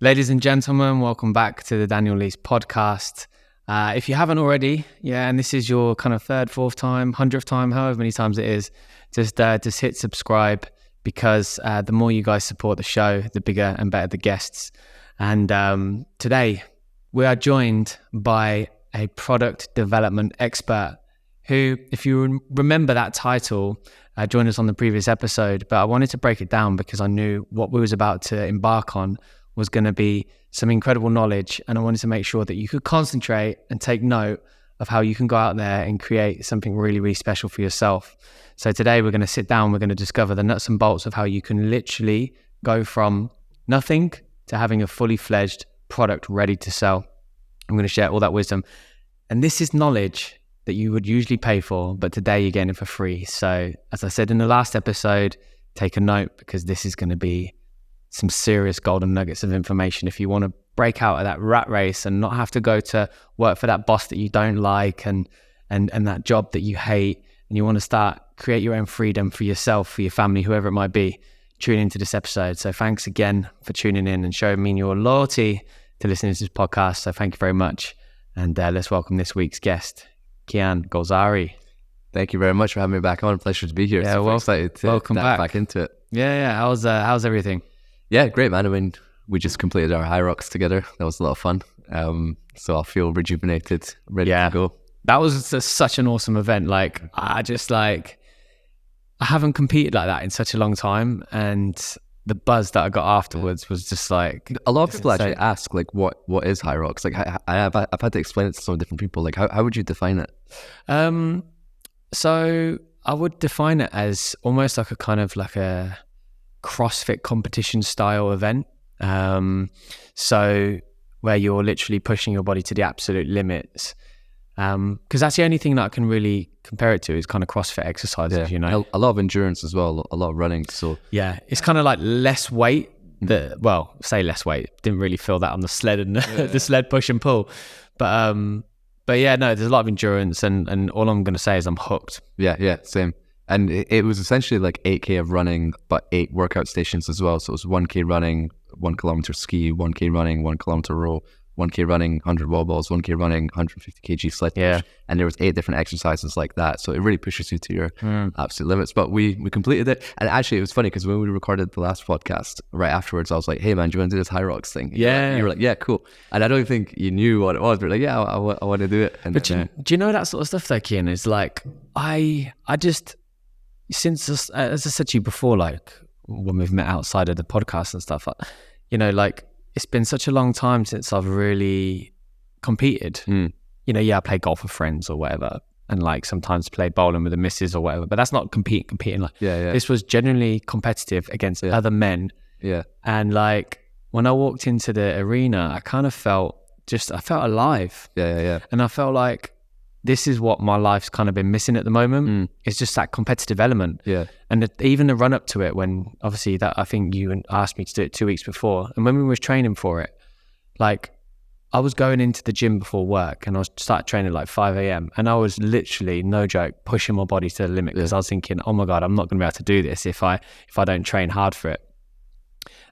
Ladies and gentlemen, welcome back to the Daniel Lees podcast. If you haven't already, and this is your kind of third, fourth time, 100th time, however many times it is, just hit subscribe, because the more you guys support the show, the bigger and better the guests. And today we are joined by a product development expert who, if you remember that title, joined us on the previous episode, but I wanted to break it down because I knew what we was about to embark on was going to be some incredible knowledge, and I wanted to make sure that you could concentrate and take note of how you can go out there and create something really, really special for yourself. So today we're going to sit down, we're going to discover the nuts and bolts of how you can literally go from nothing to having a fully fledged product ready to sell. I'm going to share all that wisdom. And this is knowledge that you would usually pay for, but today you're getting it for free. So as I said in the last episode, take a note, because this is going to be some serious golden nuggets of information if you want to break out of that rat race and not have to go to work for that boss that you don't like and that job that you hate, and you want to start create your own freedom for yourself, for your family, whoever it might be. Tune into this episode. So thanks again for tuning in and showing me your loyalty to listening to this podcast. So thank you very much. And let's welcome this week's guest, Kian Golzari. Thank you very much for having me back on. Pleasure to be here. Yeah, well, excited to welcome back into it. Yeah. How's everything? Yeah, great, man. I mean, we just completed our high rocks together. That was a lot of fun. So I feel rejuvenated, ready to go. That was such an awesome event. Like, I haven't competed like that in such a long time, and the buzz that I got afterwards was just like, a lot of people actually ask, like, what is high rocks? Like, I've had to explain it to some different people. Like, how would you define it? So I would define it as almost like a kind of like a CrossFit competition style event. So where you're literally pushing your body to the absolute limits. Because that's the only thing that I can really compare it to is kind of CrossFit exercises, you know. A lot of endurance as well, a lot of running. So yeah, it's kind of like less weight. Say less weight. Didn't really feel that on the sled and the sled push and pull, but yeah, no, there's a lot of endurance, and all I'm going to say is I'm hooked. Yeah, same. And it was essentially like 8K of running, but 8 workout stations as well. So it was 1K running, 1 kilometer ski, 1K running, 1 kilometer row, 1K running, 100 wall balls, 1K running, 150 kg sled push. And there was 8 different exercises like that. So it really pushes you to your absolute limits. But we completed it. And actually, it was funny because when we recorded the last podcast, right afterwards, I was like, hey, man, do you want to do this high rocks thing? You were like, yeah, cool. And I don't think you knew what it was, but like, yeah, I want to do it. And but do you know that sort of stuff though, Kian? Is like, I just... Since, as I said to you before, like when we've met outside of the podcast and stuff, you know, like it's been such a long time since I've really competed. You know, I play golf with friends or whatever, and like sometimes play bowling with the missus or whatever, but that's not competing. Like this was genuinely competitive against other men. Yeah. And like when I walked into the arena, I kind of felt alive. Yeah. And I felt like, this is what my life's kind of been missing at the moment. It's just that competitive element. Yeah. And even the run up to it, when obviously that, I think you asked me to do it 2 weeks before. And when we was training for it, like I was going into the gym before work and I started training at like 5 a.m. And I was literally, no joke, pushing my body to the limit because I was thinking, oh my God, I'm not going to be able to do this if I don't train hard for it.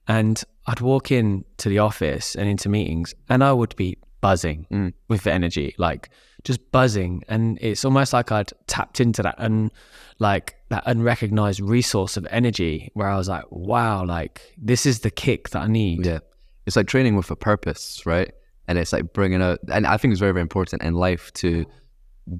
And I'd walk in to the office and into meetings and I would be buzzing with the energy, like just buzzing. And it's almost like I'd tapped into that that unrecognized resource of energy where I was like, wow, like this is the kick that I need. Yeah. It's like training with a purpose, right? And it's like bringing out, and I think it's very, very important in life to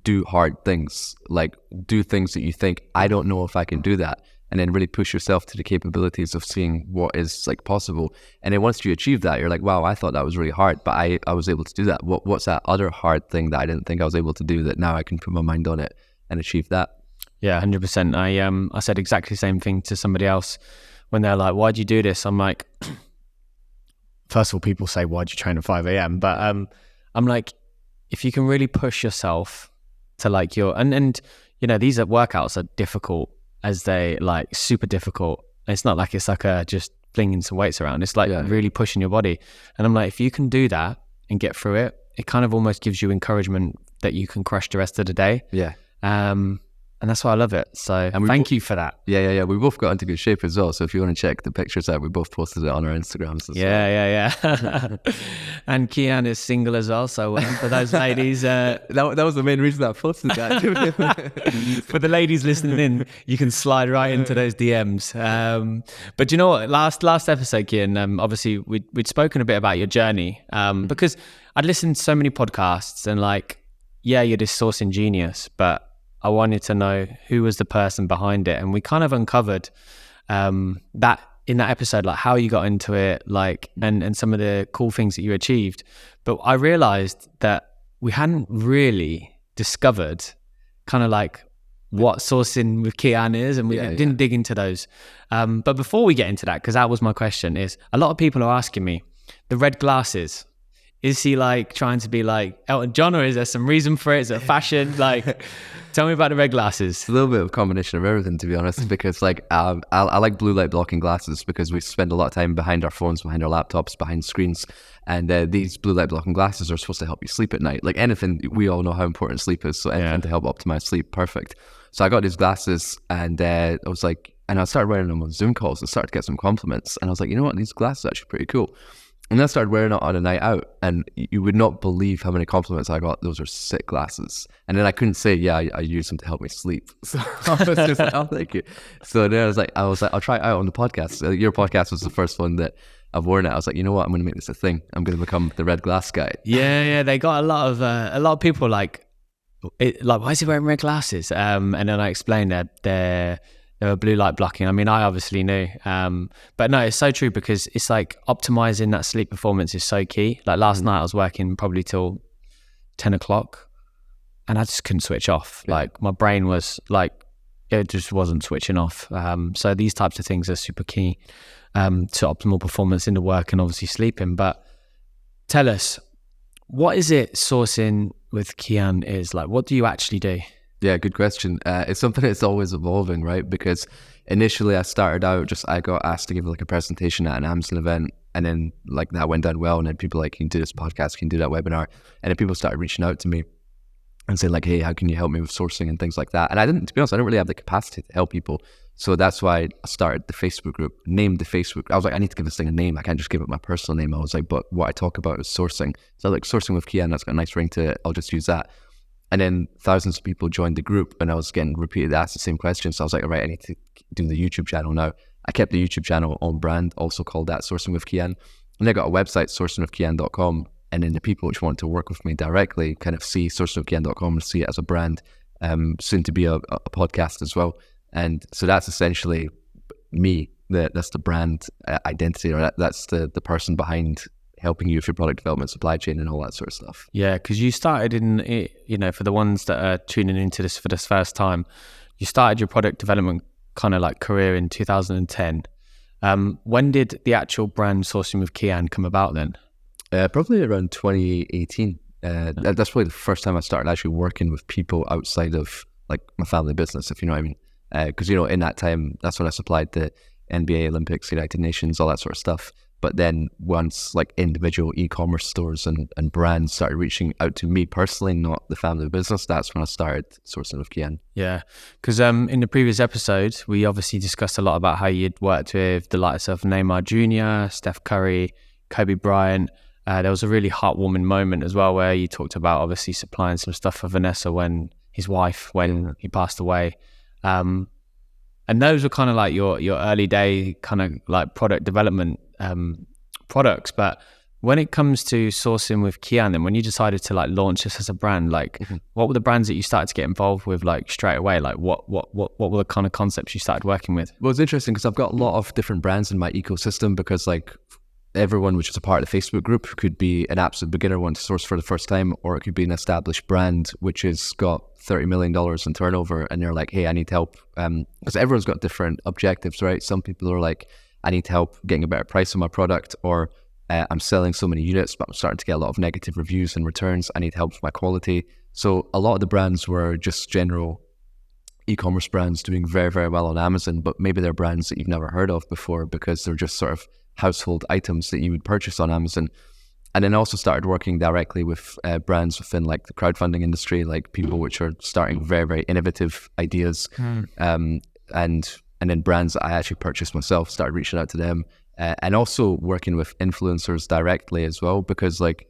do hard things, like do things that you think, I don't know if I can do that. And then really push yourself to the capabilities of seeing what is like possible. And then once you achieve that, you're like, wow, I thought that was really hard, but I was able to do that. What's that other hard thing that I didn't think I was able to do that now I can put my mind on it and achieve that? Yeah, 100%. I said exactly the same thing to somebody else when they're like, why'd you do this? I'm like, first of all, people say, why'd you train at 5 a.m.? But I'm like, if you can really push yourself to like and you know, these workouts are difficult as they like super difficult. It's not like it's like just flinging some weights around. It's like really pushing your body. And I'm like, if you can do that and get through it, it kind of almost gives you encouragement that you can crush the rest of the day. Yeah. And And that's why I love it. So thank you for that. Yeah. We both got into good shape as well. So if you want to check the pictures out, we both posted it on our Instagrams as well. Yeah. And Kian is single as well. So for those ladies, that was the main reason I posted that. For the ladies listening in, you can slide right into those DMs. But you know what? Last episode, Kian, obviously we'd spoken a bit about your journey because I'd listened to so many podcasts and like, yeah, you're this sourcing genius, but I wanted to know who was the person behind it. And we kind of uncovered that in that episode, like how you got into it, like, and some of the cool things that you achieved. But I realized that we hadn't really discovered kind of like what sourcing with Kian is, and we didn't dig into those. But before we get into that, because that was my question, is a lot of people are asking me, the red glasses, is he like trying to be like Elton John, or is there some reason for it? Is it fashion? Like, tell me about the red glasses. It's a little bit of a combination of everything, to be honest, because like I like blue light blocking glasses because we spend a lot of time behind our phones, behind our laptops, behind screens. And these blue light blocking glasses are supposed to help you sleep at night. Like anything, we all know how important sleep is. So anything to help optimize sleep, perfect. So I got these glasses and I was like, and I started wearing them on Zoom calls and started to get some compliments. And I was like, you know what, these glasses are actually pretty cool. And then I started wearing it on a night out, and you would not believe how many compliments I got. Those are sick glasses. And then I couldn't say, I use them to help me sleep. So I was just like, oh, thank you. So then I was like, I'll try it out on the podcast. Your podcast was the first one that I've worn it. I was like, you know what? I'm going to make this a thing. I'm going to become the red glass guy. Yeah. They got a lot of people like, why is he wearing red glasses? And then I explained that they were blue light blocking. I mean, I obviously knew, but no, it's so true because it's like optimizing that sleep performance is so key. Like last night I was working probably till 10 o'clock and I just couldn't switch off. Like my brain was like, it just wasn't switching off. So these types of things are super key to optimal performance in the work and obviously sleeping. But tell us, what is it sourcing with Kian is? Like, what do you actually do? Yeah, good question. It's something that's always evolving, right? Because initially I started out I got asked to give like a presentation at an Amazon event, and then like that went down well, and then people like, can you do this podcast, can you do that webinar? And then people started reaching out to me and saying like, hey, how can you help me with sourcing and things like that? And to be honest, I don't really have the capacity to help people. So that's why I started the Facebook group, named the Facebook. I was like, I need to give this thing a name. I can't just give it my personal name. I was like, but what I talk about is sourcing. So like sourcing with Kian, that's got a nice ring to it. I'll just use that. And then thousands of people joined the group, and I was getting repeated asked the same question. So I was like, all right, I need to do the YouTube channel now. I kept the YouTube channel on brand, also called that Sourcing with Kian. And I got a website, sourcingwithkian.com. And then the people which want to work with me directly kind of see sourcingwithkian.com and see it as a brand, soon to be a podcast as well. And so that's essentially me. That's the brand identity, or that's the person behind helping you with your product development, supply chain, and all that sort of stuff. Yeah, because you started for the ones that are tuning into this for this first time, you started your product development kind of like career in 2010. When did the actual brand Sourcing with Kian come about then? Probably around 2018. That's probably the first time I started actually working with people outside of like my family business, if you know what I mean. Because, in that time, that's when I supplied the NBA, Olympics, United Nations, all that sort of stuff. But then once like individual e-commerce stores and brands started reaching out to me personally, not the family business, that's when I started Sourcing with Kian. Yeah, because in the previous episode, we obviously discussed a lot about how you'd worked with the likes of Neymar Jr., Steph Curry, Kobe Bryant. There was a really heartwarming moment as well where you talked about obviously supplying some stuff for Vanessa when he passed away. And those were kind of like your early day kind of like product development products. But when it comes to Sourcing with Kian, then when you decided to like launch this as a brand, like what were the brands that you started to get involved with like straight away? Like what were the kind of concepts you started working with? Well, it's interesting because I've got a lot of different brands in my ecosystem, because like everyone which is a part of the Facebook group could be an absolute beginner one to source for the first time, or it could be an established brand which has got $30 million in turnover, and they're like, hey, I need help. Because everyone's got different objectives, right? Some people are like, I need help getting a better price on my product, or I'm selling so many units, but I'm starting to get a lot of negative reviews and returns. I need help with my quality. So a lot of the brands were just general e-commerce brands doing very, very well on Amazon, but maybe they're brands that you've never heard of before because they're just sort of household items that you would purchase on Amazon. And then also started working directly with brands within like the crowdfunding industry, like people which are starting very, very innovative ideas. And then brands that I actually purchased myself, started reaching out to them. And also working with influencers directly as well, because like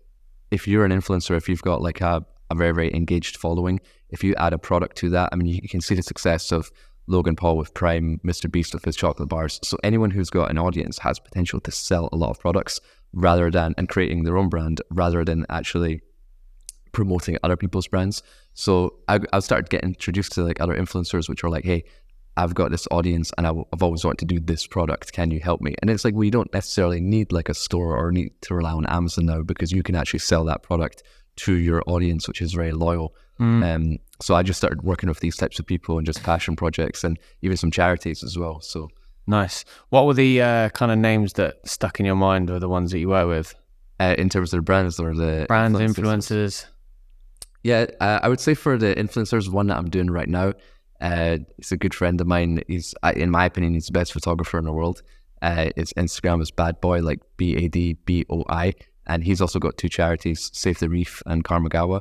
if you're an influencer, if you've got like a very, very engaged following, if you add a product to that, I mean, you can see the success of Logan Paul with Prime, Mr. Beast with his chocolate bars. So anyone who's got an audience has potential to sell a lot of products and creating their own brand rather than actually promoting other people's brands. So I started getting introduced to like other influencers, which are like, hey, I've got this audience and I've always wanted to do this product. Can you help me? And it's like, we don't necessarily need like a store or need to rely on Amazon now, because you can actually sell that product to your audience, which is very loyal. So I just started working with these types of people and just passion projects and even some charities as well. So nice. What were the kind of names that stuck in your mind, or the ones that you work with? In terms of the brands or the brands, influencers? Yeah, I would say for the influencers, one that I'm doing right now, he's a good friend of mine. He's, in my opinion, he's the best photographer in the world. His Instagram is Bad Boy, like BADBOI. And he's also got two charities, Save the Reef and Karmagawa.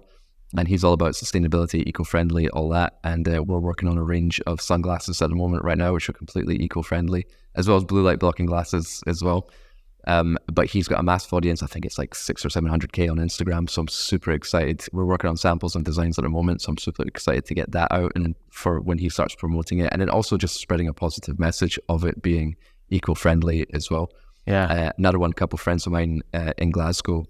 And he's all about sustainability, eco-friendly, all that. And we're working on a range of sunglasses at the moment right now, which are completely eco-friendly, as well as blue light blocking glasses as well. But he's got a massive audience. I think it's like 600 or 700K on Instagram. So I'm super excited. We're working on samples and designs at the moment. So I'm super excited to get that out and for when he starts promoting it. And then also just spreading a positive message of it being eco-friendly as well. Yeah. Another one, couple friends of mine in Glasgow,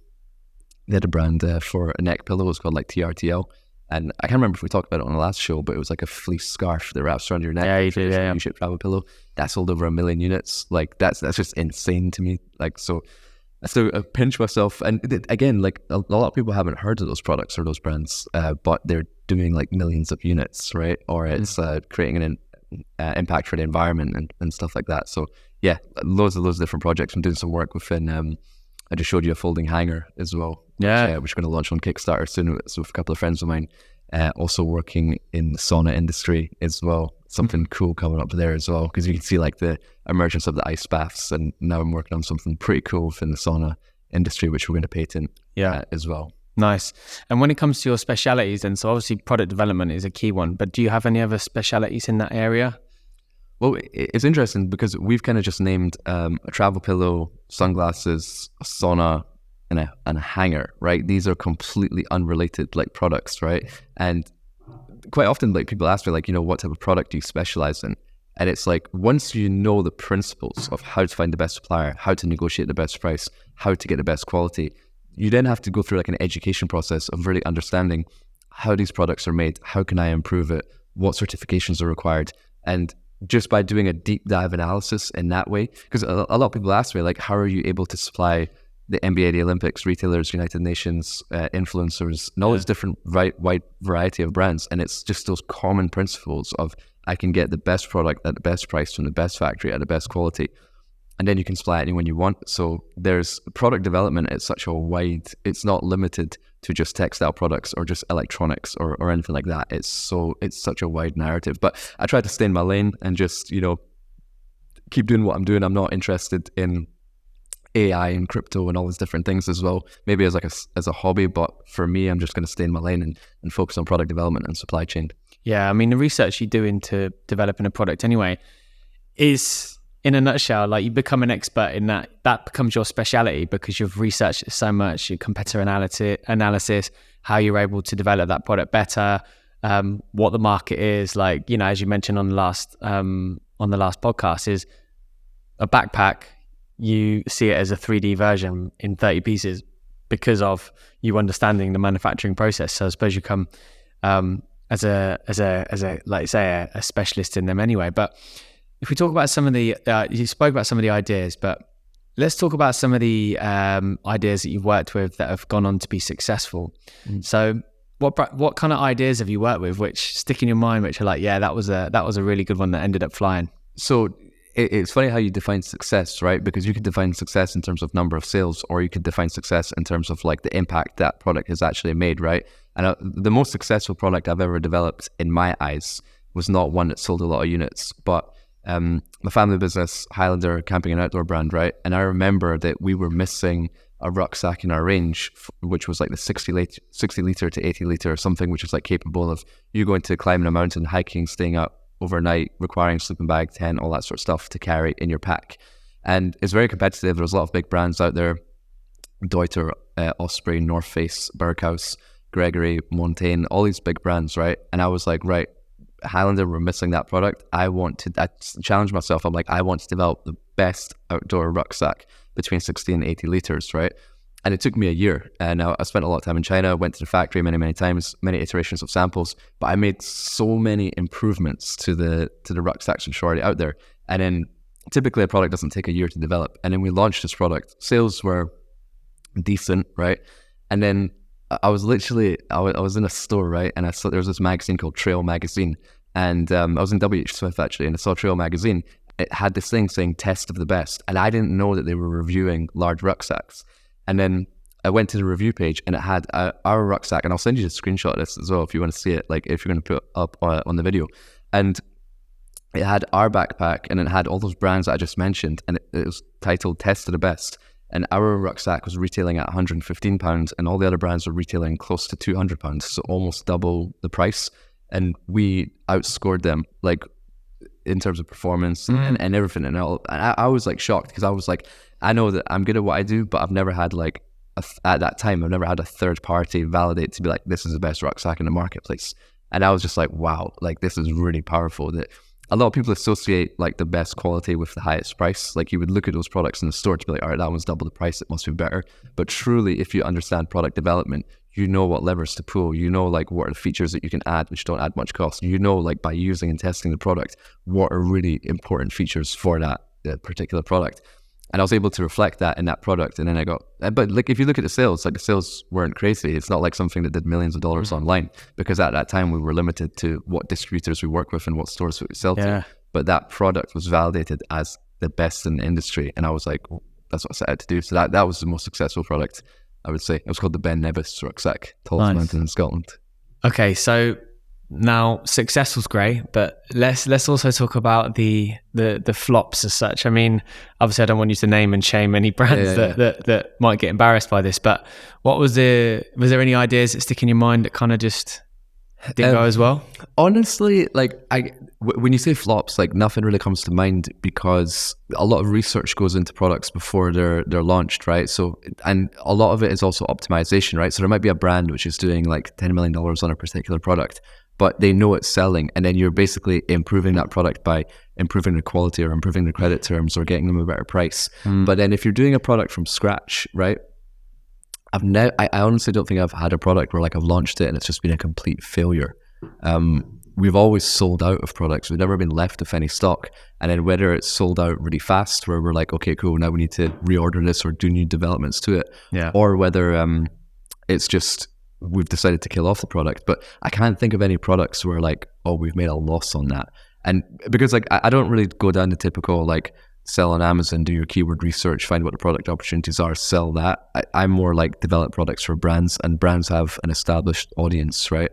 they had a brand for a neck pillow. It's called like TRTL. And I can't remember if we talked about it on the last show, but it was like a fleece scarf that wraps around your neck. Yeah, you did. Yeah. U-shaped travel pillow. That sold over 1 million units. Like that's just insane to me. Like, so I pinch myself. And again, like a lot of people haven't heard of those products or those brands, but they're doing like millions of units, right? Or it's creating an impact for the environment and stuff like that. So yeah, loads of different projects. I'm doing some work within, I just showed you a folding hanger as well. Yeah. Which we're going to launch on Kickstarter soon. So with a couple of friends of mine, also working in the sauna industry as well. Something cool coming up there as well, because you can see like the emergence of the ice baths, and now I'm working on something pretty cool within the sauna industry, which we're going to patent as well. Nice. And when it comes to your specialities, then, so obviously product development is a key one, but do you have any other specialities in that area? Well, it's interesting because we've kind of just named a travel pillow, sunglasses, a sauna, and a hanger, right? These are completely unrelated like products, right? And quite often like people ask me like, what type of product do you specialize in? And it's like, once you know the principles of how to find the best supplier, how to negotiate the best price, how to get the best quality, you then have to go through like an education process of really understanding how these products are made, how can I improve it, what certifications are required. And just by doing a deep dive analysis in that way, because a lot of people ask me like, how are you able to supply the NBA, the Olympics, retailers, United Nations, influencers, and all this different wide variety of brands. And it's just those common principles of I can get the best product at the best price from the best factory at the best quality. And then you can supply it anyone you want. So there's product development. It's such a wide, it's not limited to just textile products or just electronics or anything like that. It's such a wide narrative. But I try to stay in my lane and just, keep doing what I'm doing. I'm not interested in AI and crypto and all these different things as well, maybe as a hobby, but for me, I'm just going to stay in my lane and focus on product development and supply chain. Yeah, I mean, the research you do into developing a product anyway is, in a nutshell, like you become an expert in that becomes your speciality because you've researched it so much, your competitor analysis, how you're able to develop that product better, what the market is like, as you mentioned on the last podcast, is a backpack. You see it as a 3D version in 30 pieces because of you understanding the manufacturing process. So I suppose you come as a like say a specialist in them anyway. But if we talk about some of the, you spoke about some of the ideas, but let's talk about some of the ideas that you've worked with that have gone on to be successful. So what kind of ideas have you worked with which stick in your mind, which are like, yeah, that was a really good one that ended up flying? So it's funny how you define success, right? Because you could define success in terms of number of sales, or you could define success in terms of like the impact that product has actually made, right? And the most successful product I've ever developed in my eyes was not one that sold a lot of units, but my family business, Highlander Camping and Outdoor brand, right? And I remember that we were missing a rucksack in our range, which was like the 60 liter to 80 liter or something, which is like capable of you going to climbing a mountain, hiking, staying up overnight, requiring sleeping bag, tent, all that sort of stuff to carry in your pack. And it's very competitive. There's a lot of big brands out there, Deuter, Osprey, North Face, Berghaus, Gregory, Montaigne, all these big brands, right? And I was like, right, Highlander, we're missing that product. I challenged myself. I'm like, I want to develop the best outdoor rucksack between 60 and 80 liters, right? And it took me a year. And I spent a lot of time in China, went to the factory many times, many iterations of samples, but I made so many improvements to the rucksacks which are already out there. And then typically a product doesn't take a year to develop. And then we launched this product. Sales were decent, right? And then I was in a store, right? And I saw there was this magazine called Trail Magazine. And I was in WH Smith actually, and I saw Trail Magazine. It had this thing saying test of the best. And I didn't know that they were reviewing large rucksacks. And then I went to the review page and it had our rucksack. And I'll send you a screenshot of this as well if you want to see it, like if you're going to put it up on the video. And it had our backpack and it had all those brands that I just mentioned. And it was titled Test of the Best. And our rucksack was retailing at £115 and all the other brands were retailing close to £200. So almost double the price. And we outscored them, like, in terms of performance and everything. And I was like shocked because I was like, I know that I'm good at what I do, but I've never had like, at that time, I've never had a third party validate to be like, this is the best rucksack in the marketplace. And I was just like, wow, like this is really powerful. That a lot of people associate like the best quality with the highest price. Like you would look at those products in the store to be like, all right, that one's double the price, it must be better. But truly, if you understand product development, you know what levers to pull, you know like what are the features that you can add which don't add much cost, you know like by using and testing the product what are really important features for that particular product. And I was able to reflect that in that product. And then I got, but like if you look at the sales, like the sales weren't crazy. It's not like something that did millions of dollars online, because at that time we were limited to what distributors we work with and what stores we sell to. But that product was validated as the best in the industry. And I was like, well, that's what I set out to do. So that was the most successful product, I would say. It was called the Ben Nevis Rucksack, tallest mountain in Scotland. Okay, so now success was great, but let's also talk about the flops as such. I mean, obviously I don't want you to name and shame any brands that might get embarrassed by this, but was there any ideas that stick in your mind that kind of just didn't go as well? Honestly, like when you say flops, like nothing really comes to mind because a lot of research goes into products before they're launched, right? So, and a lot of it is also optimization, right? So there might be a brand which is doing like $10 million on a particular product, but they know it's selling, and then you're basically improving that product by improving the quality or improving the credit terms or getting them a better price. But then if you're doing a product from scratch, right? I honestly don't think I've had a product where like I've launched it and it's just been a complete failure. We've always sold out of products. We've never been left with any stock. And then whether it's sold out really fast where we're like, okay, cool, now we need to reorder this or do new developments to it. Or whether it's just we've decided to kill off the product. But I can't think of any products where like, oh, we've made a loss on that. And because like I don't really go down the typical like sell on Amazon, do your keyword research, find what the product opportunities are, sell that. I'm more like develop products for brands, and brands have an established audience, right?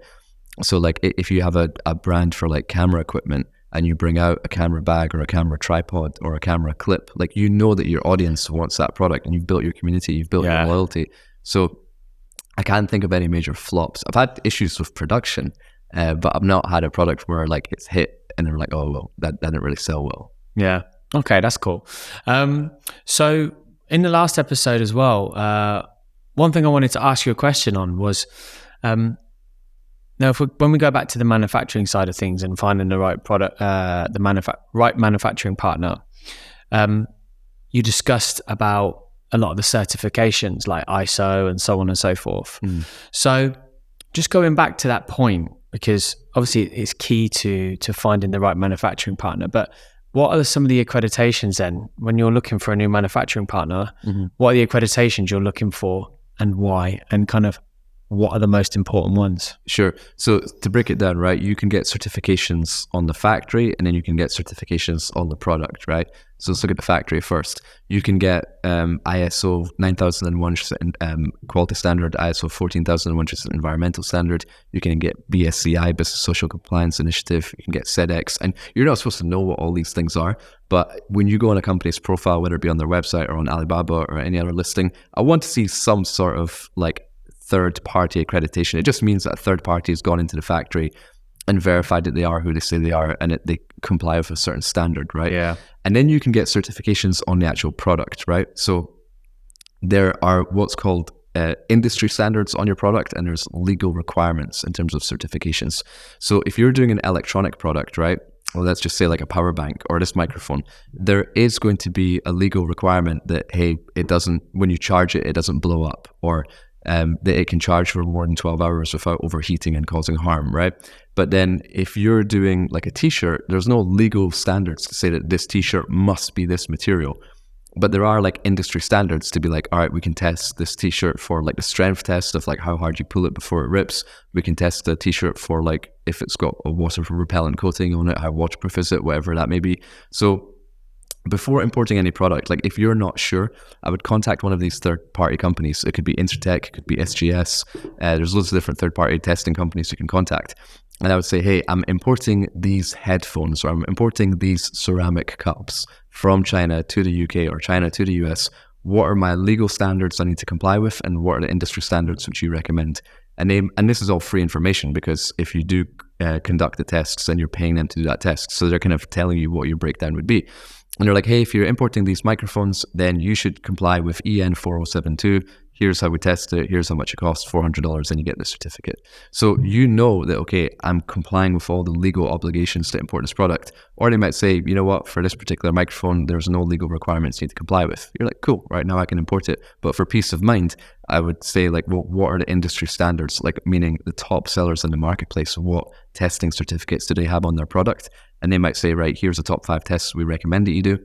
So like if you have a brand for like camera equipment and you bring out a camera bag or a camera tripod or a camera clip, like you know that your audience wants that product and you've built your community, you've built your loyalty. So I can't think of any major flops. I've had issues with production, but I've not had a product where like it's hit and they're like, oh, well, that didn't really sell well. Yeah. Okay, that's cool. So in the last episode as well, one thing I wanted to ask you a question on was, now when we go back to the manufacturing side of things and finding the right product, right manufacturing partner, you discussed about a lot of the certifications like ISO and so on and so forth. So just going back to that point, because obviously it's key to finding the right manufacturing partner, but what are some of the accreditations then when you're looking for a new manufacturing partner? What are the accreditations you're looking for and why? And kind of what are the most important ones? Sure. So to break it down, right, you can get certifications on the factory and then you can get certifications on the product, right? So let's look at the factory first. You can get ISO 9001 quality standard, ISO 14001 which is an environmental standard. You can get BSCI, Business Social Compliance Initiative. You can get SEDEX. And you're not supposed to know what all these things are. But when you go on a company's profile, whether it be on their website or on Alibaba or any other listing, I want to see some sort of like third-party accreditation. It just means that a third party has gone into the factory and verified that they are who they say they are and they comply with a certain standard, right? Yeah. And then you can get certifications on the actual product, right? So there are what's called industry standards on your product, and there's legal requirements in terms of certifications. So if you're doing an electronic product, right? Well, let's just say like a power bank or this microphone, there is going to be a legal requirement that, hey, it doesn't, when you charge it, it doesn't blow up, or that it can charge for more than 12 hours without overheating and causing harm, right? But then if you're doing like a t-shirt, there's no legal standards to say that this t-shirt must be this material. But there are like industry standards to be like, all right, we can test this t-shirt for like the strength test of like how hard you pull it before it rips. We can test the t-shirt for like if it's got a water repellent coating on it, how waterproof is it, whatever that may be. So before importing any product, like if you're not sure, I would contact one of these third-party companies. It could be Intertech, it could be SGS. There's loads of different third-party testing companies you can contact. And I would say, hey, I'm importing these headphones, or I'm importing these ceramic cups from China to the UK or China to the US. What are my legal standards I need to comply with, and what are the industry standards which you recommend? And this is all free information, because if you do conduct the tests, then you're paying them to do that test. So they're kind of telling you what your breakdown would be. And they're like, hey, if you're importing these microphones, then you should comply with EN 4072. Here's how we test it. Here's how much it costs, $400, and you get the certificate. So you know that, okay, I'm complying with all the legal obligations to import this product. Or they might say, you know what, for this particular microphone, there's no legal requirements you need to comply with. You're like, cool, right now I can import it. But for peace of mind, I would say like, well, what are the industry standards? Like meaning the top sellers in the marketplace, what testing certificates do they have on their product? And they might say, right, here's the top 5 tests we recommend that you do.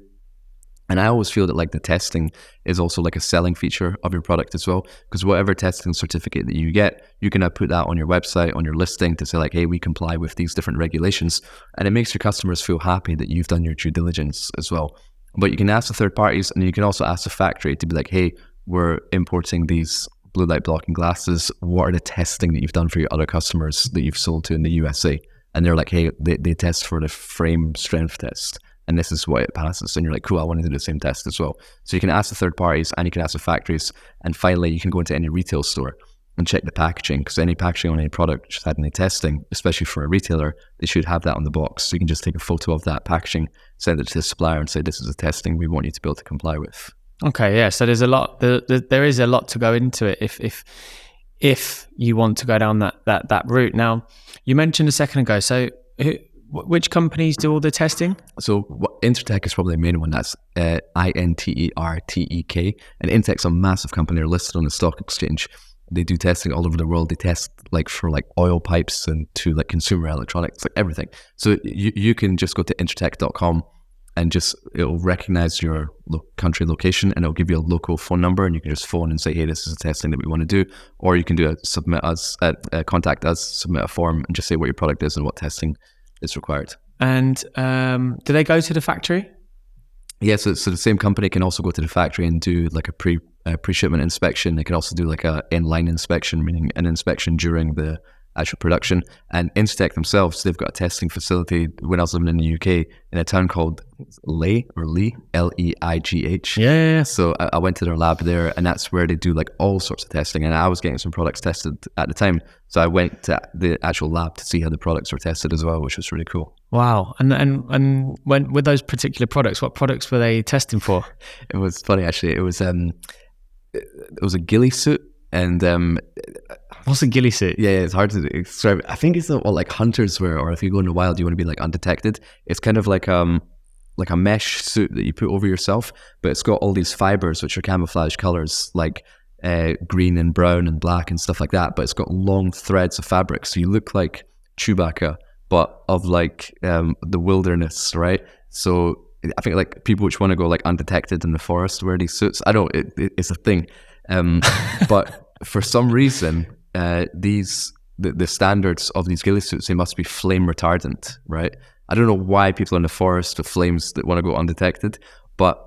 And I always feel that like the testing is also like a selling feature of your product as well, because whatever testing certificate that you get, you can now put that on your website, on your listing to say like, hey, we comply with these different regulations. And it makes your customers feel happy that you've done your due diligence as well. But you can ask the third parties, and you can also ask the factory to be like, hey, we're importing these blue light blocking glasses. What are the testing that you've done for your other customers that you've sold to in the USA? And they're like, hey, they test for the frame strength test, and this is what it passes. And you're like, cool, I want to do the same test as well. So you can ask the third parties, and you can ask the factories. And finally, you can go into any retail store and check the packaging, because any packaging on any product which has had any testing, especially for a retailer, they should have that on the box. So you can just take a photo of that packaging, send it to the supplier, and say, this is the testing we want you to be able to comply with. Okay, yeah. So there's a lot. There is a lot to go into it if you want to go down that route. Now, you mentioned a second ago. So which companies do all the testing? So Intertech is probably the main one. That's Intertek. And Intertek's a massive company. They're listed on the stock exchange. They do testing all over the world. They test like for like oil pipes and to like consumer electronics, like everything. So you can just go to intertek.com and just it'll recognize your country location, and it'll give you a local phone number, and you can just phone and say, hey, this is a testing that we want to do. Or you can do contact us, submit a form, and just say what your product is and what testing is required. And do they go to the factory? Yeah, so the same company can also go to the factory and do like a pre-shipment inspection. They can also do like a in-line inspection, meaning an inspection during the actual production. And Intertek themselves, they've got a testing facility when I was living in the UK in a town called Leigh, Leigh. Yeah. So I went to their lab there, and that's where they do like all sorts of testing. And I was getting some products tested at the time. So I went to the actual lab to see how the products were tested as well, which was really cool. Wow. And when with those particular products, what products were they testing for? It was funny, actually. It was a ghillie suit. And what's a ghillie suit? Yeah, it's hard to describe. I think it's what like hunters wear, or if you go in the wild, you want to be like undetected. It's kind of like a mesh suit that you put over yourself, but it's got all these fibers which are camouflage colors, like green and brown and black and stuff like that. But it's got long threads of fabric, so you look like Chewbacca, but of like the wilderness, right? So I think like people which want to go like undetected in the forest wear these suits. I don't. It's a thing. But for some reason, the standards of these ghillie suits, they must be flame retardant, right? I don't know why people in the forest with flames that want to go undetected, but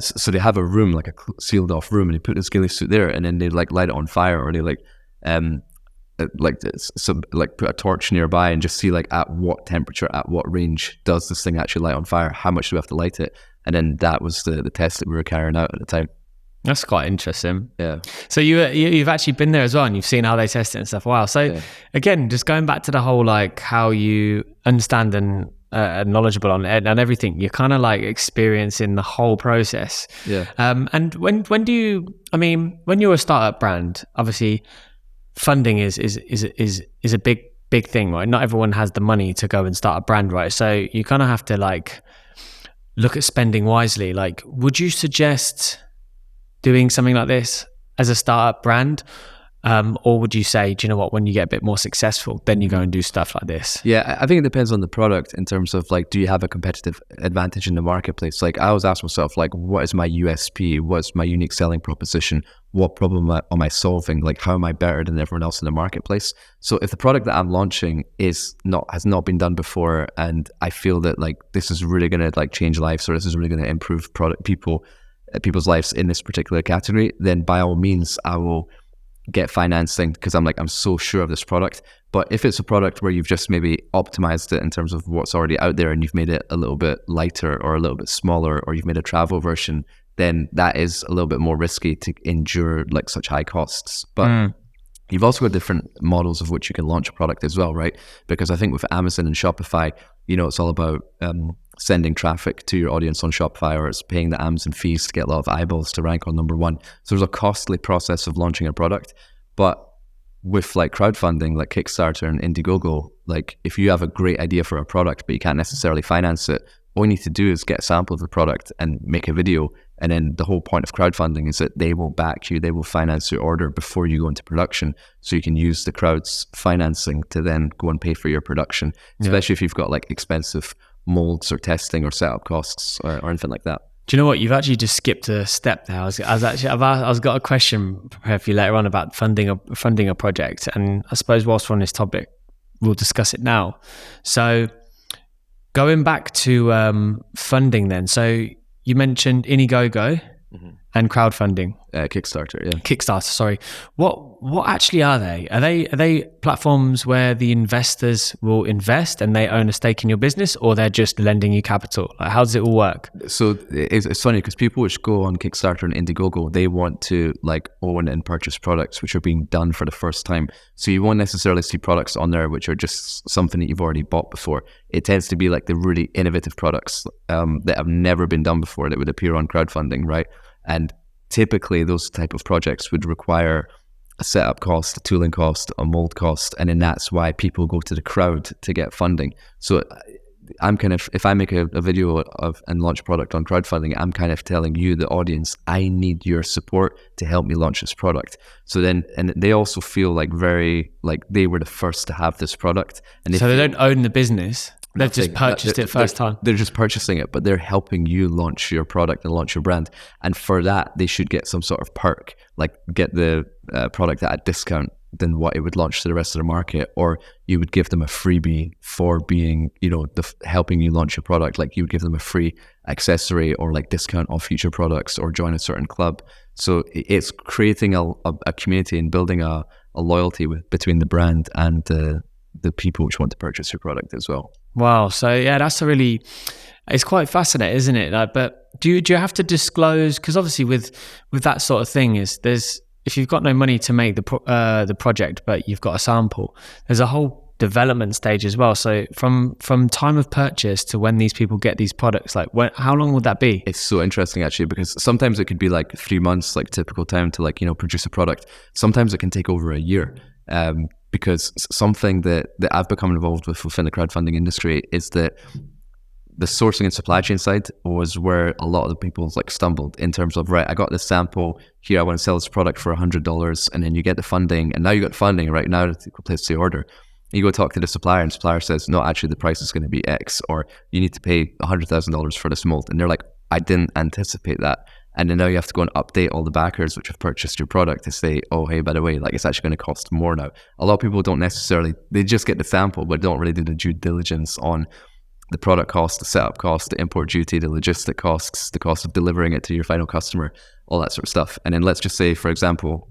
so they have a room, like a sealed off room, and they put this ghillie suit there, and then they like light it on fire, or they put a torch nearby and just see like at what temperature, at what range does this thing actually light on fire? How much do we have to light it? And then that was the test that we were carrying out at the time. That's quite interesting. Yeah. So you've actually been there as well, and you've seen how they test it and stuff. Wow. So again, just going back to the whole like how you understand and knowledgeable on it and everything, you're kind of like experiencing the whole process. Yeah. And when do you? I mean, when you're a startup brand, obviously, funding is a big thing, right? Not everyone has the money to go and start a brand, right? So you kind of have to like look at spending wisely. Like, would you suggest doing something like this as a startup brand? Or would you say, do you know what, when you get a bit more successful, then you go and do stuff like this? Yeah, I think it depends on the product in terms of like, do you have a competitive advantage in the marketplace? Like I always ask myself, like, what is my USP? What's my unique selling proposition? What problem am I solving? Like, how am I better than everyone else in the marketplace? So if the product that I'm launching has not been done before, and I feel that like this is really going to like change lives, or this is really going to improve people's lives in this particular category, then by all means I will get financing, because I'm so sure of this product. But if it's a product where you've just maybe optimized it in terms of what's already out there, and you've made it a little bit lighter or a little bit smaller, or you've made a travel version, then that is a little bit more risky to endure like such high costs. But you've also got different models of which you can launch a product as well, right? Because I think with Amazon and Shopify, it's all about sending traffic to your audience on Shopify, or it's paying the Amazon fees to get a lot of eyeballs to rank on number one. So there's a costly process of launching a product. But with like crowdfunding, like Kickstarter and Indiegogo, like if you have a great idea for a product, but you can't necessarily finance it, all you need to do is get a sample of the product and make a video. And then the whole point of crowdfunding is that they will back you, they will finance your order before you go into production. So you can use the crowd's financing to then go and pay for your production, especially if you've got like expensive molds or testing or setup costs or anything like that. Do you know what? You've actually just skipped a step there. I've got a question prepared for you later on about funding a project, and I suppose whilst we're on this topic, we'll discuss it now. So going back to funding then. So you mentioned Indiegogo and crowdfunding. Kickstarter, sorry. What actually are they? Are they platforms where the investors will invest and they own a stake in your business, or they're just lending you capital? Like, how does it all work? So it's funny because people which go on Kickstarter and Indiegogo, they want to like own and purchase products which are being done for the first time. So you won't necessarily see products on there which are just something that you've already bought before. It tends to be like the really innovative products that have never been done before that would appear on crowdfunding, right? And typically those type of projects would require a setup cost, a tooling cost, a mold cost, and then that's why people go to the crowd to get funding. So I'm kind of, if I make a video of and launch a product on crowdfunding, I'm kind of telling you, the audience, I need your support to help me launch this product. So then, and they also feel like very, like they were the first to have this product. And so they don't own the business. They've just purchased it first time. They're just purchasing it, but they're helping you launch your product and launch your brand. And for that, they should get some sort of perk, like get the product at a discount than what it would launch to the rest of the market, or you would give them a freebie for being, helping you launch your product. Like you would give them a free accessory or like discount off future products or join a certain club. So it's creating a community and building a loyalty between the brand and the people which want to purchase your product as well. Wow. So yeah, it's quite fascinating, isn't it? Like, but do you have to disclose? Because obviously with that sort of thing if you've got no money to make the project, but you've got a sample, there's a whole development stage as well. So from time of purchase to when these people get these products, like how long would that be? It's so interesting actually, because sometimes it could be like 3 months, like typical time to like, produce a product. Sometimes it can take over a year. Because something that I've become involved with within the crowdfunding industry is that the sourcing and supply chain side was where a lot of the people like stumbled in terms of, right, I got this sample here, I want to sell this product for $100, and then you get the funding, and now you got funding, right, now to place the order. You go talk to the supplier, and the supplier says, no, actually the price is going to be X, or you need to pay $100,000 for this mold. And they're like, I didn't anticipate that. And then now you have to go and update all the backers which have purchased your product to say, oh, hey, by the way, like it's actually going to cost more now. A lot of people don't necessarily, they just get the sample, but don't really do the due diligence on the product cost, the setup cost, the import duty, the logistic costs, the cost of delivering it to your final customer, all that sort of stuff. And then let's just say, for example,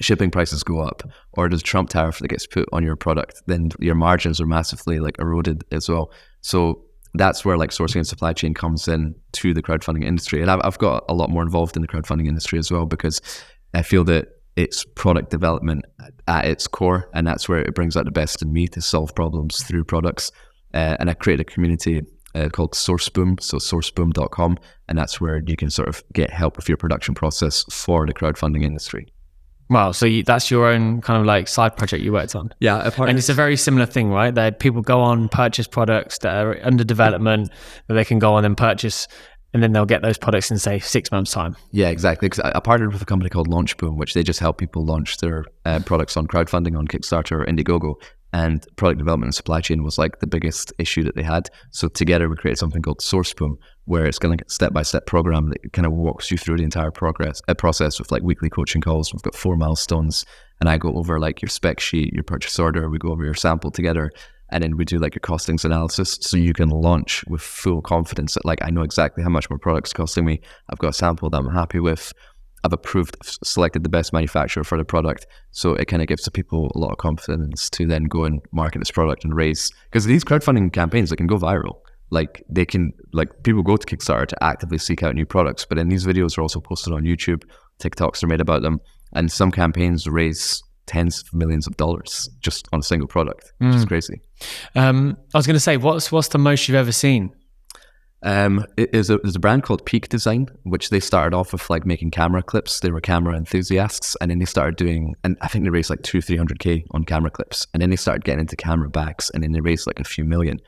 shipping prices go up, or there's a Trump tariff that gets put on your product, then your margins are massively like eroded as well. So that's where like sourcing and supply chain comes in to the crowdfunding industry. And I've got a lot more involved in the crowdfunding industry as well, because I feel that it's product development at its core, and that's where it brings out the best in me to solve problems through products. And I created a community called SourceBoom, so sourceboom.com, and that's where you can sort of get help with your production process for the crowdfunding industry. Wow, so that's your own kind of like side project you worked on. Yeah, and it's a very similar thing, right? That people go on, purchase products that are under development that they can go on and purchase, and then they'll get those products in, say, 6 months' time. Yeah, exactly. Because I partnered with a company called LaunchBoom, which they just help people launch their products on crowdfunding on Kickstarter or Indiegogo. And product development and supply chain was like the biggest issue that they had. So together we created something called SourceBoom, where it's going to step-by-step program that kind of walks you through the entire process with like weekly coaching calls. We've got 4 milestones, and I go over like your spec sheet, your purchase order, we go over your sample together, and then we do like your costings analysis, so you can launch with full confidence that like, I know exactly how much my product's costing me. I've got a sample that I'm happy with. I've selected the best manufacturer for the product. So it kind of gives the people a lot of confidence to then go and market this product and raise, because these crowdfunding campaigns, they can go viral. Like they can, like people go to Kickstarter to actively seek out new products, but then these videos are also posted on YouTube, TikToks are made about them, and some campaigns raise tens of millions of dollars just on a single product, which is crazy. I was going to say, what's the most you've ever seen? There's a brand called Peak Design, which they started off with like making camera clips. They were camera enthusiasts, and then they started doing, and I think they raised like 200-300K on camera clips, and then they started getting into camera bags, and then they raised like a few million.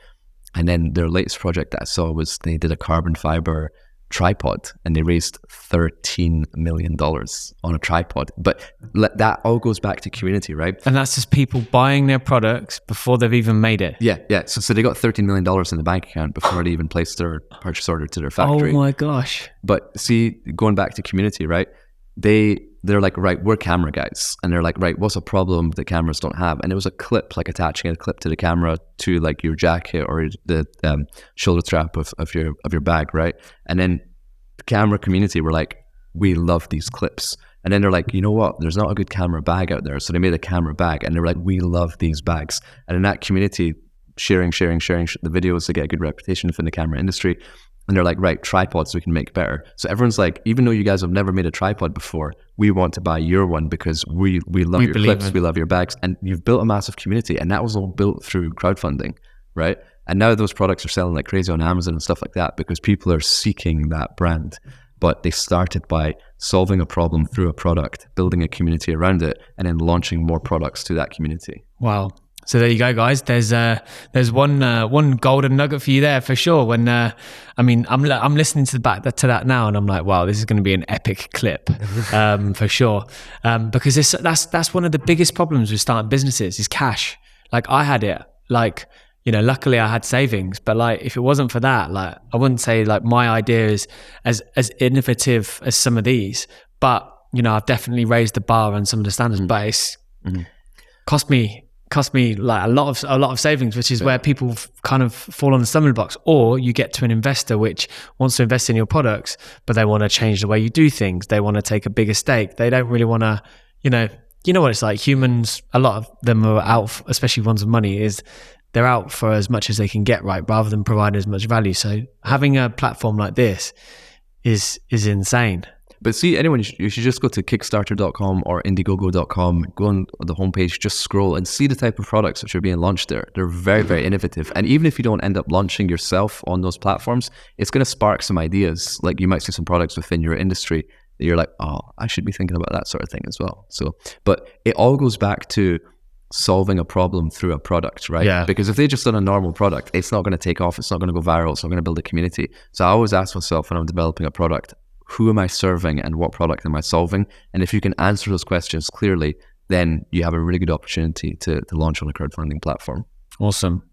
And then their latest project that I saw was they did a carbon fiber tripod, and they raised $13 million on a tripod. But that all goes back to community, right? And that's just people buying their products before they've even made it. Yeah. So they got $13 million in the bank account before they even placed their purchase order to their factory. Oh my gosh. But see, going back to community, right? They're like, right, we're camera guys. And they're like, right, what's a problem that cameras don't have? And it was a clip, like attaching a clip to the camera to like your jacket or the shoulder strap of your bag, right? And then the camera community were like, we love these clips. And then they're like, you know what? There's not a good camera bag out there. So they made a camera bag, and they were like, we love these bags. And in that community, sharing the videos to get a good reputation within the camera industry. And they're like, right, tripods we can make better. So everyone's like, even though you guys have never made a tripod before, we want to buy your one because we love your clips, we love your bags. And you've built a massive community, and that was all built through crowdfunding, right? And now those products are selling like crazy on Amazon and stuff like that because people are seeking that brand. But they started by solving a problem through a product, building a community around it, and then launching more products to that community. Wow. So there you go, guys. There's one golden nugget for you there for sure. When I'm listening to that now, and I'm like, wow, this is going to be an epic clip for sure. Because that's one of the biggest problems with starting businesses is cash. Like I had it. Like, you know, luckily I had savings, but like if it wasn't for that, like I wouldn't say like my idea is as innovative as some of these. But you know, I've definitely raised the bar on some of the standards. But it's cost me like a lot of savings, which is where people kind of fall on the stumbling blocks. Or you get to an investor which wants to invest in your products, but they want to change the way you do things. They want to take a bigger stake. They don't really want to, you know what it's like. Humans, a lot of them are out, especially ones with money, is they're out for as much as they can get, right, rather than providing as much value. So having a platform like this is insane. But see, anyone, you should just go to Kickstarter.com or Indiegogo.com, go on the homepage, just scroll and see the type of products which are being launched there. They're very, very innovative. And even if you don't end up launching yourself on those platforms, it's going to spark some ideas. Like you might see some products within your industry that you're like, oh, I should be thinking about that sort of thing as well. So, but it all goes back to solving a problem through a product, right? Yeah. Because if they just done a normal product, it's not going to take off. It's not going to go viral. It's not going to build a community. So I always ask myself when I'm developing a product, who am I serving and what product am I solving? And if you can answer those questions clearly, then you have a really good opportunity to launch on a crowdfunding platform. Awesome.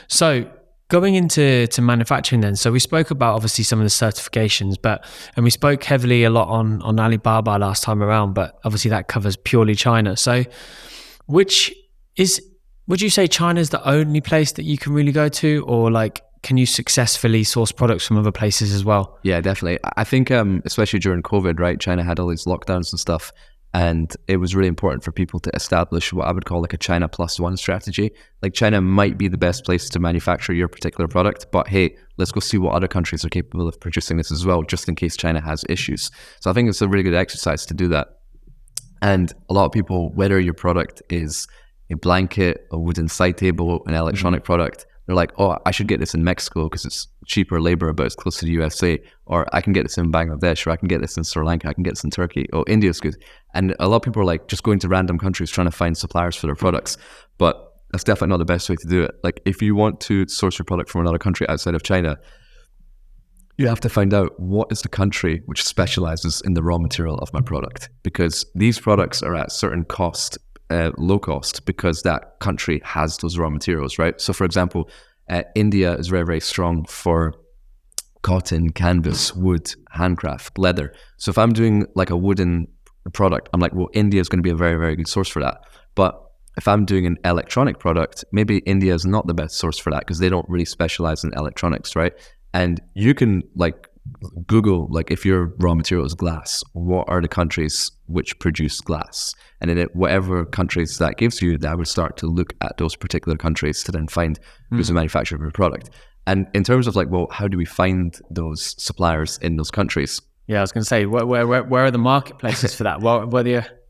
So going into manufacturing then, so we spoke about obviously some of the certifications, and we spoke heavily a lot on Alibaba last time around, but obviously that covers purely China. So would you say China is the only place that you can really go to, or like can you successfully source products from other places as well? Yeah, definitely. I think especially during COVID, right, China had all these lockdowns and stuff. And it was really important for people to establish what I would call like a China plus one strategy. Like China might be the best place to manufacture your particular product, but hey, let's go see what other countries are capable of producing this as well, just in case China has issues. So I think it's a really good exercise to do that. And a lot of people, whether your product is a blanket, a wooden side table, an electronic product, they're like, oh, I should get this in Mexico because it's cheaper labor, but it's close to the USA. Or I can get this in Bangladesh, or I can get this in Sri Lanka, I can get this in Turkey. Oh, India's good. And a lot of people are like just going to random countries trying to find suppliers for their products. But that's definitely not the best way to do it. Like if you want to source your product from another country outside of China, you have to find out what is the country which specializes in the raw material of my product. Because these products are at certain cost, low cost, because that country has those raw materials, right? So for example, India is very, very strong for cotton, canvas, wood, handcraft, leather. So if I'm doing like a wooden product, I'm like, well, India is going to be a very, very good source for that. But if I'm doing an electronic product, maybe India is not the best source for that because they don't really specialize in electronics, right? And you can like Google, like if your raw material is glass, what are the countries which produce glass? And in whatever countries that gives you, that would start to look at those particular countries to then find who's the manufacturer of your product. And in terms of like, well, how do we find those suppliers in those countries? Yeah, I was going to say, where are the marketplaces for that?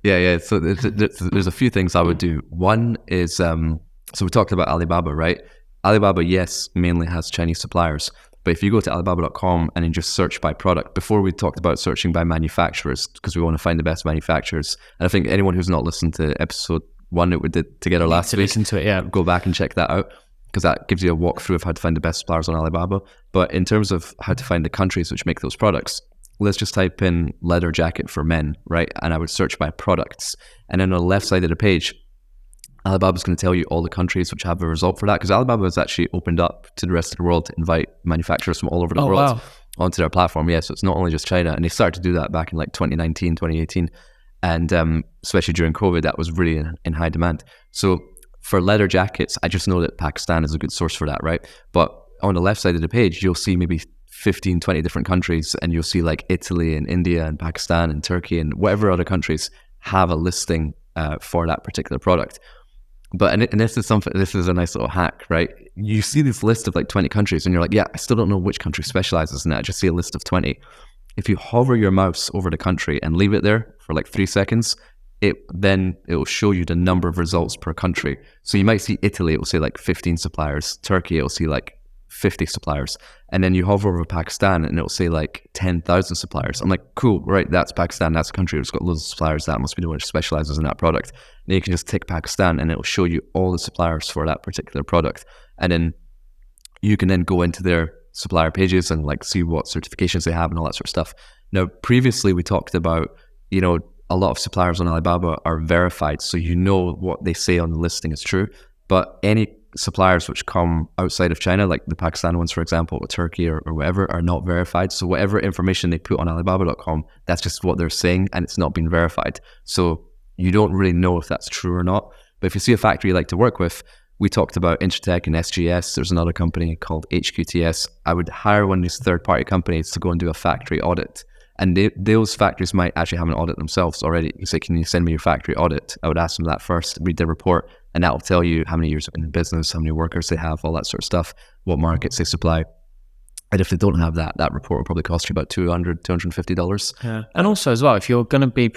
Yeah. So there's a few things I would do. One is, so we talked about Alibaba, right? Alibaba, yes, mainly has Chinese suppliers. But if you go to Alibaba.com and then just search by product, before we talked about searching by manufacturers, because we want to find the best manufacturers. And I think anyone who's not listened to episode 1 that we did together last week, listen to it, yeah, go back and check that out, because that gives you a walkthrough of how to find the best suppliers on Alibaba. But in terms of how to find the countries which make those products, let's just type in leather jacket for men, right? And I would search by products. And then on the left side of the page, Alibaba's going to tell you all the countries which have a result for that, because Alibaba has actually opened up to the rest of the world to invite manufacturers from all over the world onto their platform. Yeah, so it's not only just China. And they started to do that back in like 2019, 2018. And especially during COVID, that was really in high demand. So for leather jackets, I just know that Pakistan is a good source for that, right? But on the left side of the page, you'll see maybe 15, 20 different countries, and you'll see like Italy and India and Pakistan and Turkey and whatever other countries have a listing for that particular product. But and this is a nice little hack, right? You see this list of like 20 countries and you're like, yeah, I still don't know which country specializes in that. I just see a list of 20. If you hover your mouse over the country and leave it there for like 3 seconds, it will show you the number of results per country. So you might see Italy, it will say like 15 suppliers. Turkey, it will see like 50 suppliers. And then you hover over Pakistan and it'll say like 10,000 suppliers. I'm like, cool, right, that's Pakistan, that's a country that's got loads of suppliers, that must be the one that specializes in that product. And then you can just tick Pakistan and it'll show you all the suppliers for that particular product. And then you can then go into their supplier pages and like see what certifications they have and all that sort of stuff. Now, previously we talked about, you know, a lot of suppliers on Alibaba are verified, so you know what they say on the listing is true. But any suppliers which come outside of China, like the Pakistan ones, for example, or Turkey or whatever, are not verified. So whatever information they put on Alibaba.com, that's just what they're saying and it's not been verified. So you don't really know if that's true or not. But if you see a factory you like to work with, we talked about Intertech and SGS. There's another company called HQTS. I would hire one of these third-party companies to go and do a factory audit. And those factories might actually have an audit themselves already. You say, can you send me your factory audit? I would ask them that first, read their report, and that will tell you how many years they've been in business, how many workers they have, all that sort of stuff, what markets they supply. And if they don't have that, that report will probably cost you about $200, $250. Yeah. And also as well, if you're going to be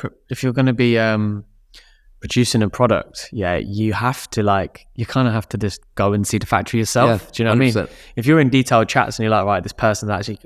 producing a product, yeah, you have to you kind of have to just go and see the factory yourself. Yeah, do you know what 100%. I mean? If you're in detailed chats and you're like, right, this person's actually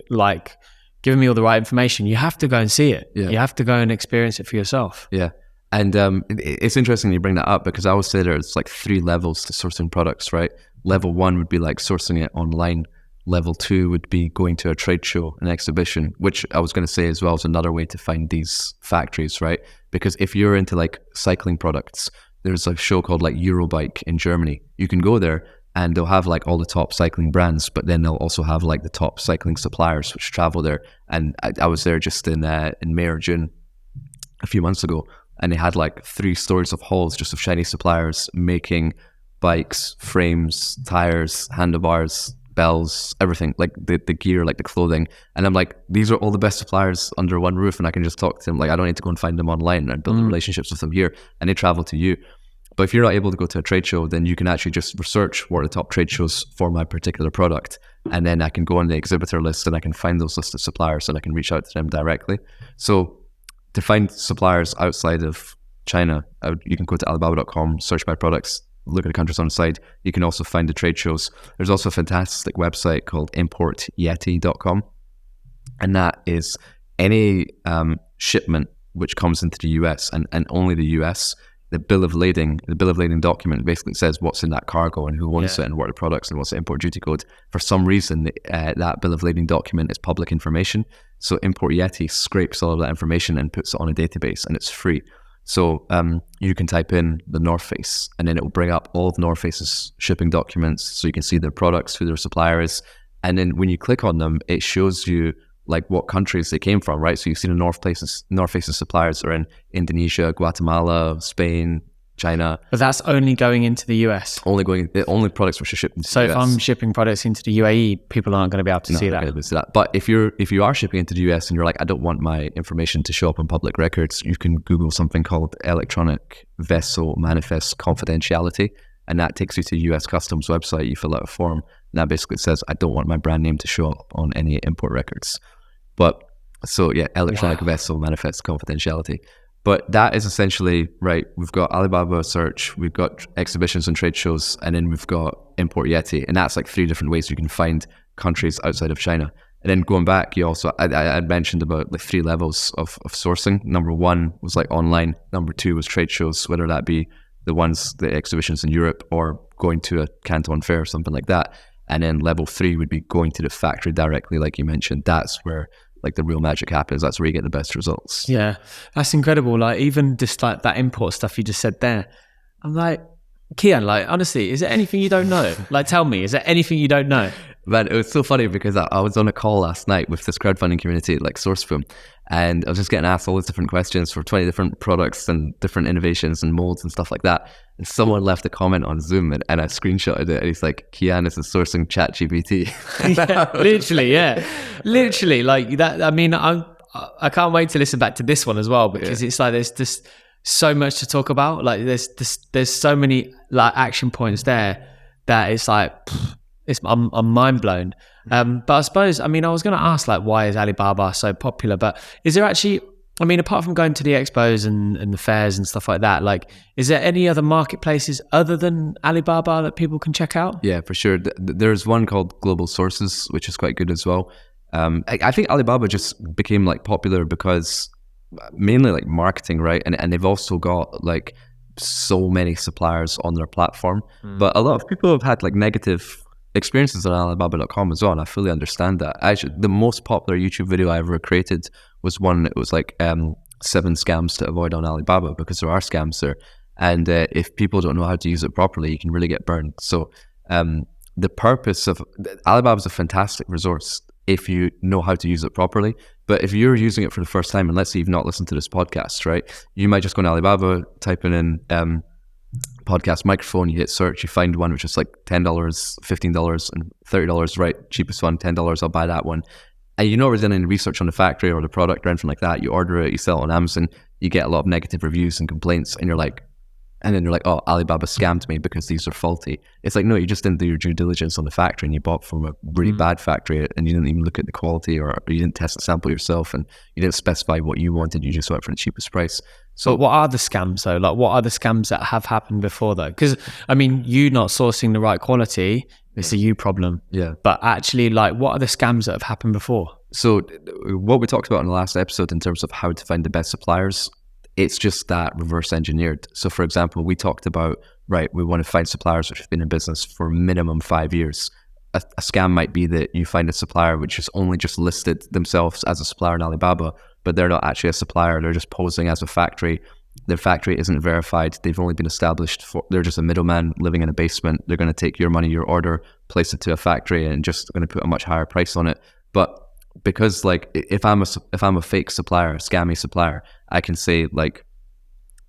giving me all the right information, you have to go and see it. Yeah. You have to go and experience it for yourself. Yeah. And it's interesting you bring that up, because I always say there's like 3 levels to sourcing products, right? Level 1 would be like sourcing it online. Level 2 would be going to a trade show, an exhibition, which I was going to say as well is another way to find these factories, right? Because if you're into like cycling products, there's a show called like Eurobike in Germany. You can go there and they'll have like all the top cycling brands, but then they'll also have like the top cycling suppliers which travel there. And I was there just in May or June a few months ago, and they had like 3 stories of halls just of Chinese suppliers making bikes, frames, tires, handlebars, bells, everything, like the gear, like the clothing. And I'm like, these are all the best suppliers under one roof, and I can just talk to them. Like, I don't need to go and find them online and build relationships with them here, and they travel to you. But if you're not able to go to a trade show, then you can actually just research what are the top trade shows for my particular product. And then I can go on the exhibitor list and I can find those listed suppliers and I can reach out to them directly. So to find suppliers outside of China, you can go to Alibaba.com, search by products, look at the countries on the side. You can also find the trade shows. There's also a fantastic website called importyeti.com. And that is any shipment which comes into the US and only the US. The bill of lading document basically says what's in that cargo and who owns it and what are the products and what's the import duty code. For some reason, that bill of lading document is public information. So Import Yeti scrapes all of that information and puts it on a database, and it's free. So you can type in the North Face, and then it will bring up all of North Face's shipping documents, so you can see their products, who their supplier is. And then when you click on them, it shows you like what countries they came from, right? So you see the North Face's suppliers are in Indonesia, Guatemala, Spain, China. But that's only going into the US. Only products which are shipped into the US. So if I'm shipping products into the UAE, people aren't going to be able to see that. But if you are shipping into the US and you're like, I don't want my information to show up on public records, you can Google something called Electronic Vessel Manifest Confidentiality, and that takes you to US Customs website. You fill out a form, and that basically says, I don't want my brand name to show up on any import records. But so yeah, Electronic Vessel Manifest Confidentiality. But that is essentially, right, we've got Alibaba search, we've got exhibitions and trade shows, and then we've got Import Yeti. And that's like 3 different ways you can find countries outside of China. And then going back, you also, I mentioned about the 3 levels of sourcing. Number 1 was like online. Number 2 was trade shows, whether that be the exhibitions in Europe or going to a Canton fair or something like that. And then level 3 would be going to the factory directly, like you mentioned. That's where like the real magic happens. That's where you get the best results. Yeah, that's incredible. Like even just like that import stuff you just said there, I'm like, Kian, like honestly, is there anything you don't know? Like tell me, is there anything you don't know? Man, it was so funny because I was on a call last night with this crowdfunding community like SourceFilm, and I was just getting asked all these different questions for 20 different products and different innovations and molds and stuff like that. And someone left a comment on Zoom and I screenshotted it, and he's like, Kian is sourcing ChatGPT. Literally like that. I mean, I can't wait to listen back to this one as well, because it's like there's just so much to talk about. Like there's so many like action points there that it's like I'm mind blown. But I suppose, I mean, I was going to ask like, why is Alibaba so popular? But is there actually, I mean, apart from going to the expos and the fairs and stuff like that, like, is there any other marketplaces other than Alibaba that people can check out? Yeah, for sure. There's one called Global Sources, which is quite good as well. I think Alibaba just became like popular because mainly like marketing, right? And they've also got like so many suppliers on their platform. But a lot of people have had like negative experiences on Alibaba.com as well, and I fully understand that. Actually, the most popular YouTube video I ever created was one that was like 7 scams to avoid on Alibaba, because there are scams there, and if people don't know how to use it properly, you can really get burned. So the purpose of Alibaba is a fantastic resource if you know how to use it properly. But if you're using it for the first time, and let's say you've not listened to this podcast, right, you might just go on Alibaba, type in podcast microphone, you hit search, you find one which is like $10, $15 and $30, right? Cheapest one, $10, I'll buy that one. And you know, there's any research on the factory or the product or anything like that. You order it, you sell it on Amazon, you get a lot of negative reviews and complaints, and then you're like, oh, Alibaba scammed me because these are faulty. It's like, no, you just didn't do your due diligence on the factory, and you bought from a really bad factory, and you didn't even look at the quality, or you didn't test the sample yourself, and you didn't specify what you wanted. You just went for the cheapest price. So but what are the scams though? Like, what are the scams that have happened before though? Because I mean, you not sourcing the right quality, it's a you problem. Yeah. But actually, like, what are the scams that have happened before? So what we talked about in the last episode in terms of how to find the best suppliers, it's just that reverse engineered. So for example, we talked about, right, we want to find suppliers which have been in business for minimum 5 years. A scam might be that you find a supplier which has only just listed themselves as a supplier in Alibaba, but they're not actually a supplier. They're just posing as a factory, their factory isn't verified. They've only been established they're just a middleman living in a basement. They're going to take your money, your order, place it to a factory, and just going to put a much higher price on it. But because like if I'm a fake supplier, a scammy supplier, I can say like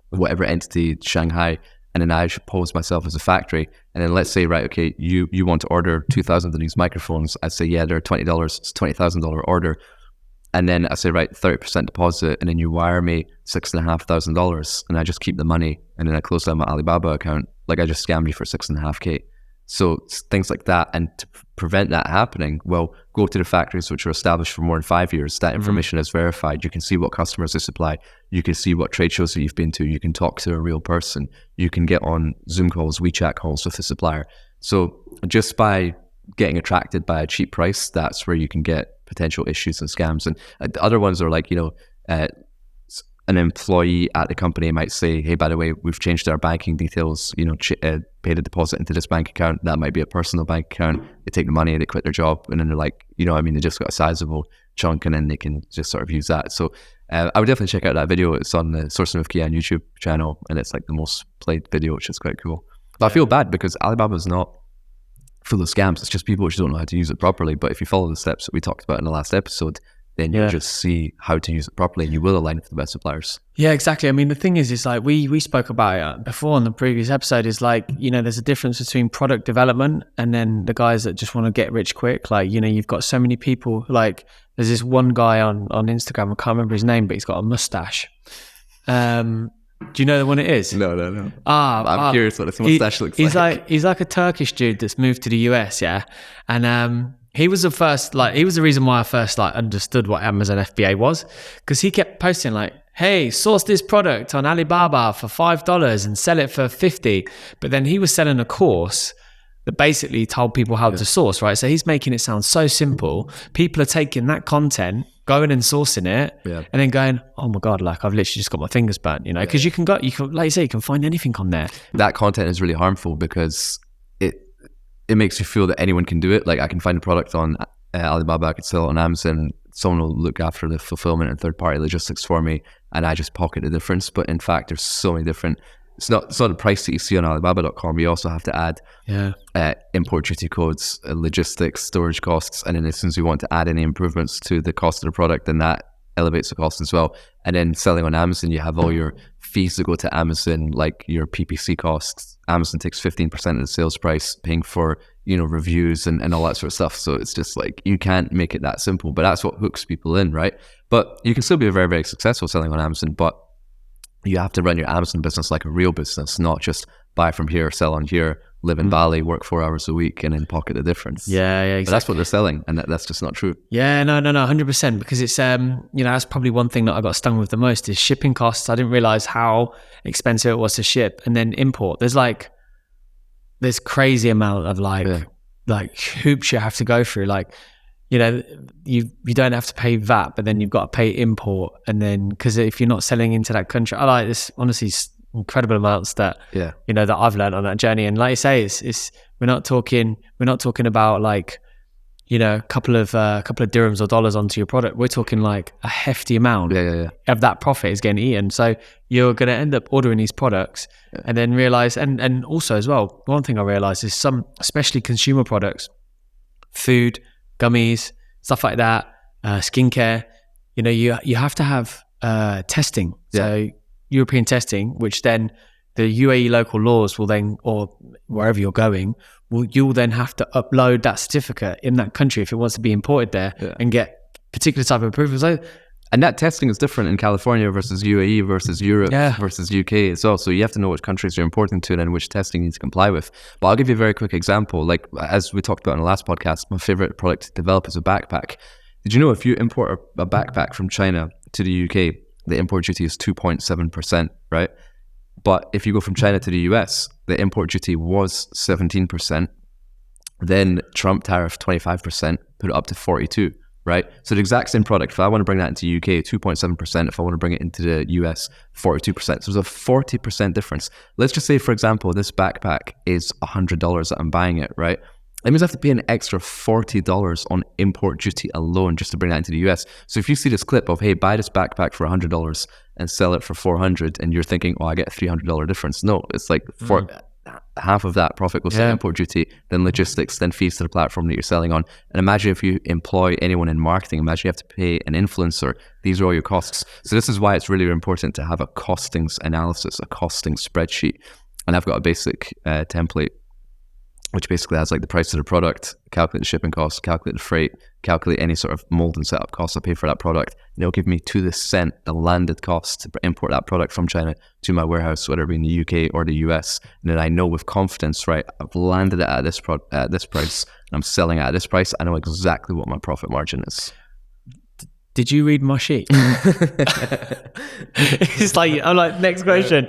whatever entity, Shanghai, and then I should pose myself as a factory. And then let's say, right, okay, you want to order 2,000 of these microphones. I'd say, yeah, they're $20. It's $20,000 order. And then I say, right, 30% deposit, and then you wire me $6,500, and I just keep the money, and then I close down my Alibaba account. Like I just scammed you for $6,500. So things like that. And to prevent that happening, well, go to the factories which are established for more than 5 years. That information is verified. You can see what customers they supply. You can see what trade shows that you've been to. You can talk to a real person. You can get on Zoom calls, WeChat calls with the supplier. So just by getting attracted by a cheap price, that's where you can get potential issues and scams. And the other ones are like, an employee at the company might say, hey, by the way, we've changed our banking details, paid a deposit into this bank account. That might be a personal bank account. They take the money, they quit their job, and then they're like, they just got a sizable chunk, and then they can just sort of use that. So I would definitely check out that video. It's on the Sourcing with Kian YouTube channel, and it's like the most played video, which is quite cool. But I feel bad because Alibaba is not full of scams. It's just people which don't know how to use it properly. But if you follow the steps that we talked about in the last episode, then you'll just see how to use it properly, and you will align with the best suppliers. Yeah, exactly. I mean, the thing is like we spoke about it before on the previous episode, is like, there's a difference between product development and then the guys that just want to get rich quick. Like, you've got so many people, like there's this one guy on Instagram, I can't remember his name, but he's got a mustache. Do you know the one it is? No. I'm curious what this mustache looks like. He's like a Turkish dude that's moved to the US, yeah? And he was the reason why I first understood what Amazon FBA was, because he kept posting like, hey, source this product on Alibaba for $5 and sell it for $50. But then he was selling a course that basically told people how to source, right? So he's making it sound so simple. People are taking that content, going and sourcing it, and then going, oh my God, like I've literally just got my fingers burnt, because you can, like you say, you can find anything on there. That content is really harmful because it makes you feel that anyone can do it. Like I can find a product on Alibaba, I could sell it on Amazon, someone will look after the fulfillment and third-party logistics for me, and I just pocket the difference. But in fact, there's so many different, it's not the price that you see on Alibaba.com. You also have to add import duty codes, logistics, storage costs, and then as soon as you want to add any improvements to the cost of the product, then that elevates the cost as well. And then selling on Amazon, you have all your fees that go to Amazon, like your PPC costs. Amazon takes 15% of the sales price, paying for reviews and all that sort of stuff. So it's just like, you can't make it that simple, but that's what hooks people in, right? But you can still be very, very successful selling on Amazon, but you have to run your Amazon business like a real business, not just buy from here, sell on here, live in Bali, work 4 hours a week, and then pocket the difference. Yeah, exactly. But that's what they're selling, and that's just not true. Yeah, no, 100%. Because it's that's probably one thing that I got stung with the most is shipping costs. I didn't realize how expensive it was to ship, and then import. There's crazy amount of like hoops you have to go through. Like, you don't have to pay VAT, but then you've got to pay import, and then because if you're not selling into that country, I like this honestly. Incredible amounts that that I've learned on that journey. And like you say, it's we're not talking about like a couple of dirhams or dollars onto your product. We're talking like a hefty amount of that profit is getting eaten. So you're going to end up ordering these products and then realize, and also as well, one thing I realized is some, especially consumer products, food, gummies, stuff like that, skincare, you have to have testing. So European testing, which then the UAE local laws will then, or wherever you're going, you'll then have to upload that certificate in that country if it wants to be imported there and get particular type of approval. So, and that testing is different in California versus UAE versus Europe versus UK as well. So you have to know which countries you're importing to and which testing you need to comply with. But I'll give you a very quick example. Like as we talked about in the last podcast, my favorite product to develop is a backpack. Did you know if you import a backpack from China to the UK, the import duty is 2.7%, right? But if you go from China to the US, the import duty was 17%. Then Trump tariff 25%, put it up to 42%, right? So the exact same product, if I want to bring that into UK, 2.7%. If I want to bring it into the US, 42%. So there's a 40% difference. Let's just say, for example, this backpack is $100 that I'm buying it, right? That means I have to pay an extra $40 on import duty alone just to bring that into the US. So if you see this clip of, hey, buy this backpack for $100, and sell it for 400, and you're thinking, oh, I get a $300 difference. No, it's like for half of that profit goes to import duty, then logistics, then fees to the platform that you're selling on. And imagine if you employ anyone in marketing, imagine you have to pay an influencer. These are all your costs. So this is why it's really important to have a costings analysis, a costing spreadsheet. And I've got a basic template, which basically has like the price of the product, calculate the shipping costs, calculate the freight, calculate any sort of mold and setup costs I pay for that product. And it'll give me to the cent the landed cost to import that product from China to my warehouse, whether it be in the UK or the US. And then I know with confidence, right, I've landed it at this price, and I'm selling it at this price. I know exactly what my profit margin is. Did you read my sheet? It's like, I'm like, next question.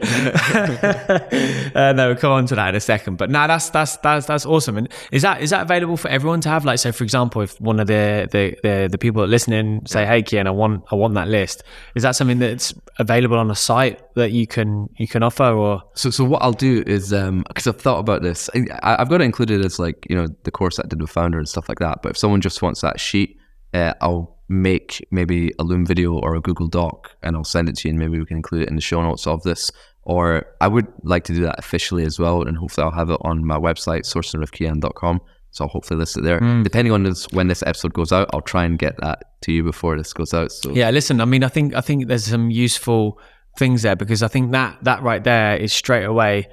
No, we'll come on to that in a second. But no, that's awesome. And is that available for everyone to have? Like, so for example, if one of the people that listening say, hey, Kian, I want that list. Is that something that's available on a site that you can offer? Or so what I'll do is, because I've thought about this, I've got it included as like, the course I did with Founder and stuff like that. But if someone just wants that sheet, I'll make maybe a Loom video or a Google Doc, and I'll send it to you, and maybe we can include it in the show notes of this. Or I would like to do that officially as well, and hopefully I'll have it on my website, sourcingwithkian.com. So I'll hopefully list it there. Depending on when this episode goes out, I'll try and get that to you before this goes out. So yeah, listen, I mean, I think there's some useful things there, because I think that right there is straight away,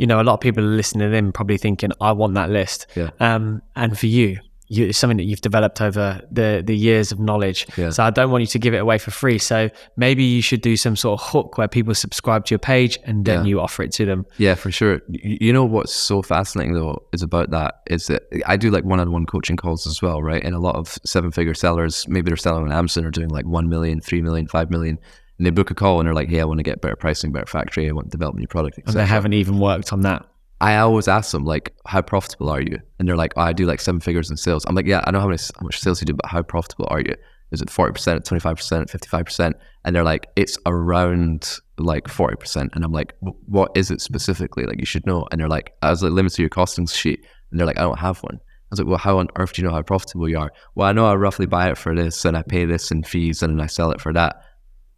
a lot of people are listening in probably thinking, I want that list. Yeah. And for you, it's something that you've developed over the years of knowledge. Yeah. So I don't want you to give it away for free. So maybe you should do some sort of hook where people subscribe to your page and then you offer it to them. Yeah, for sure. You know what's so fascinating though is about that is that I do like one-on-one coaching calls as well, right? And a lot of 7-figure sellers, maybe they're selling on Amazon, are doing like 1 million, 3 million, 5 million. And they book a call and they're like, hey, I want to get better pricing, better factory. I want to develop a new product, etc. And they haven't even worked on that. I always ask them, like, how profitable are you? And they're like, oh, I do like 7 figures in sales. I'm like, yeah, I know how much sales you do, but how profitable are you? Is it 40%, 25%, 55%? And they're like, it's around like 40%. And I'm like, what is it specifically? Like, you should know. And they're like, I was like, limit to your costings sheet. And they're like, I don't have one. I was like, well, how on earth do you know how profitable you are? Well, I know I roughly buy it for this and I pay this in fees and then I sell it for that.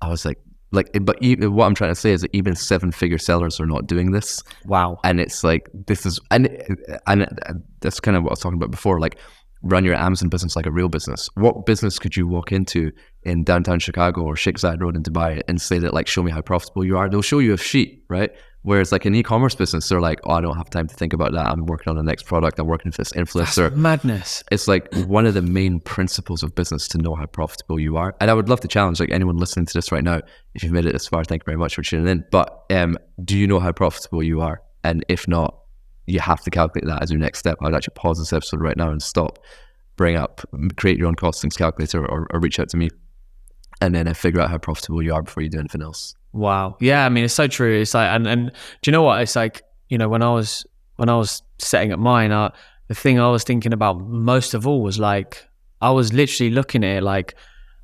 I was like, but even, what I'm trying to say is that even 7-figure sellers are not doing this. Wow. And it's like, this is, and that's kind of what I was talking about before, like run your Amazon business like a real business. What business could you walk into in downtown Chicago or Sheikh Zayed Road in Dubai and say that like, show me how profitable you are? They'll show you a sheet, right? Whereas like an e-commerce business, they're like, oh, I don't have time to think about that. I'm working on the next product. I'm working with this influencer. That's madness. It's like one of the main principles of business to know how profitable you are. And I would love to challenge like anyone listening to this right now, if you've made it this far, thank you very much for tuning in. But do you know how profitable you are? And if not, you have to calculate that as your next step. I would actually pause this episode right now and stop, create your own costings calculator or reach out to me, and then figure out how profitable you are before you do anything else. Wow. Yeah, I mean, it's so true. It's like, and do you know what? It's like, when I was setting up mine, the thing I was thinking about most of all was like, I was literally looking at it like,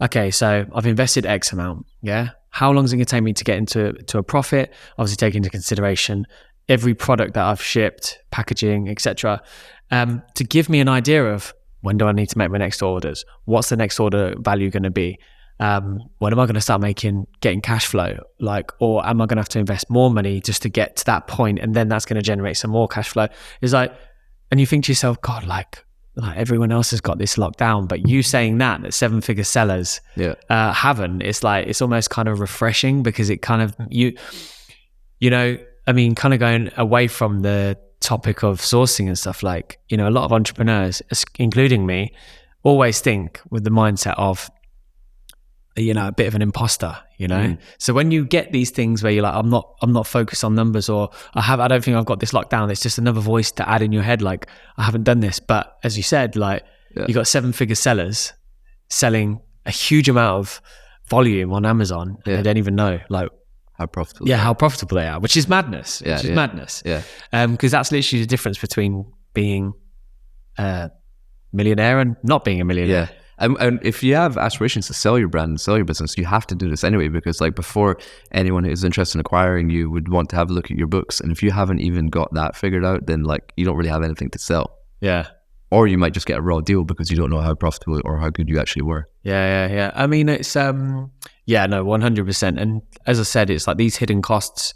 okay, so I've invested X amount. Yeah. How long is it going to take me to get into a profit? Obviously take into consideration every product that I've shipped, packaging, etc. To give me an idea of when do I need to make my next orders? What's the next order value going to be? When am I going to start getting cash flow? Like, or am I going to have to invest more money just to get to that point, and then that's going to generate some more cash flow? It's like, and you think to yourself, God, like everyone else has got this locked down, but you saying that 7-figure sellers haven't. It's like, it's almost kind of refreshing, because it kind of I mean, kind of going away from the topic of sourcing and stuff. Like, a lot of entrepreneurs, including me, always think with the mindset of, a bit of an imposter, So when you get these things where you're like, I'm not focused on numbers, or I don't think I've got this locked down. It's just another voice to add in your head. Like, I haven't done this. But as you said, like you got 7-figure sellers selling a huge amount of volume on Amazon. And they don't even know like how profitable. Yeah. How profitable they are, which is madness. Madness. Yeah. Because that's literally the difference between being a millionaire and not being a millionaire. Yeah. And if you have aspirations to sell your brand and sell your business, you have to do this anyway, because like before anyone who is interested in acquiring you would want to have a look at your books. And if you haven't even got that figured out, then like you don't really have anything to sell. Yeah. Or you might just get a raw deal because you don't know how profitable or how good you actually were. Yeah. I mean, it's, 100%. And as I said, it's like these hidden costs,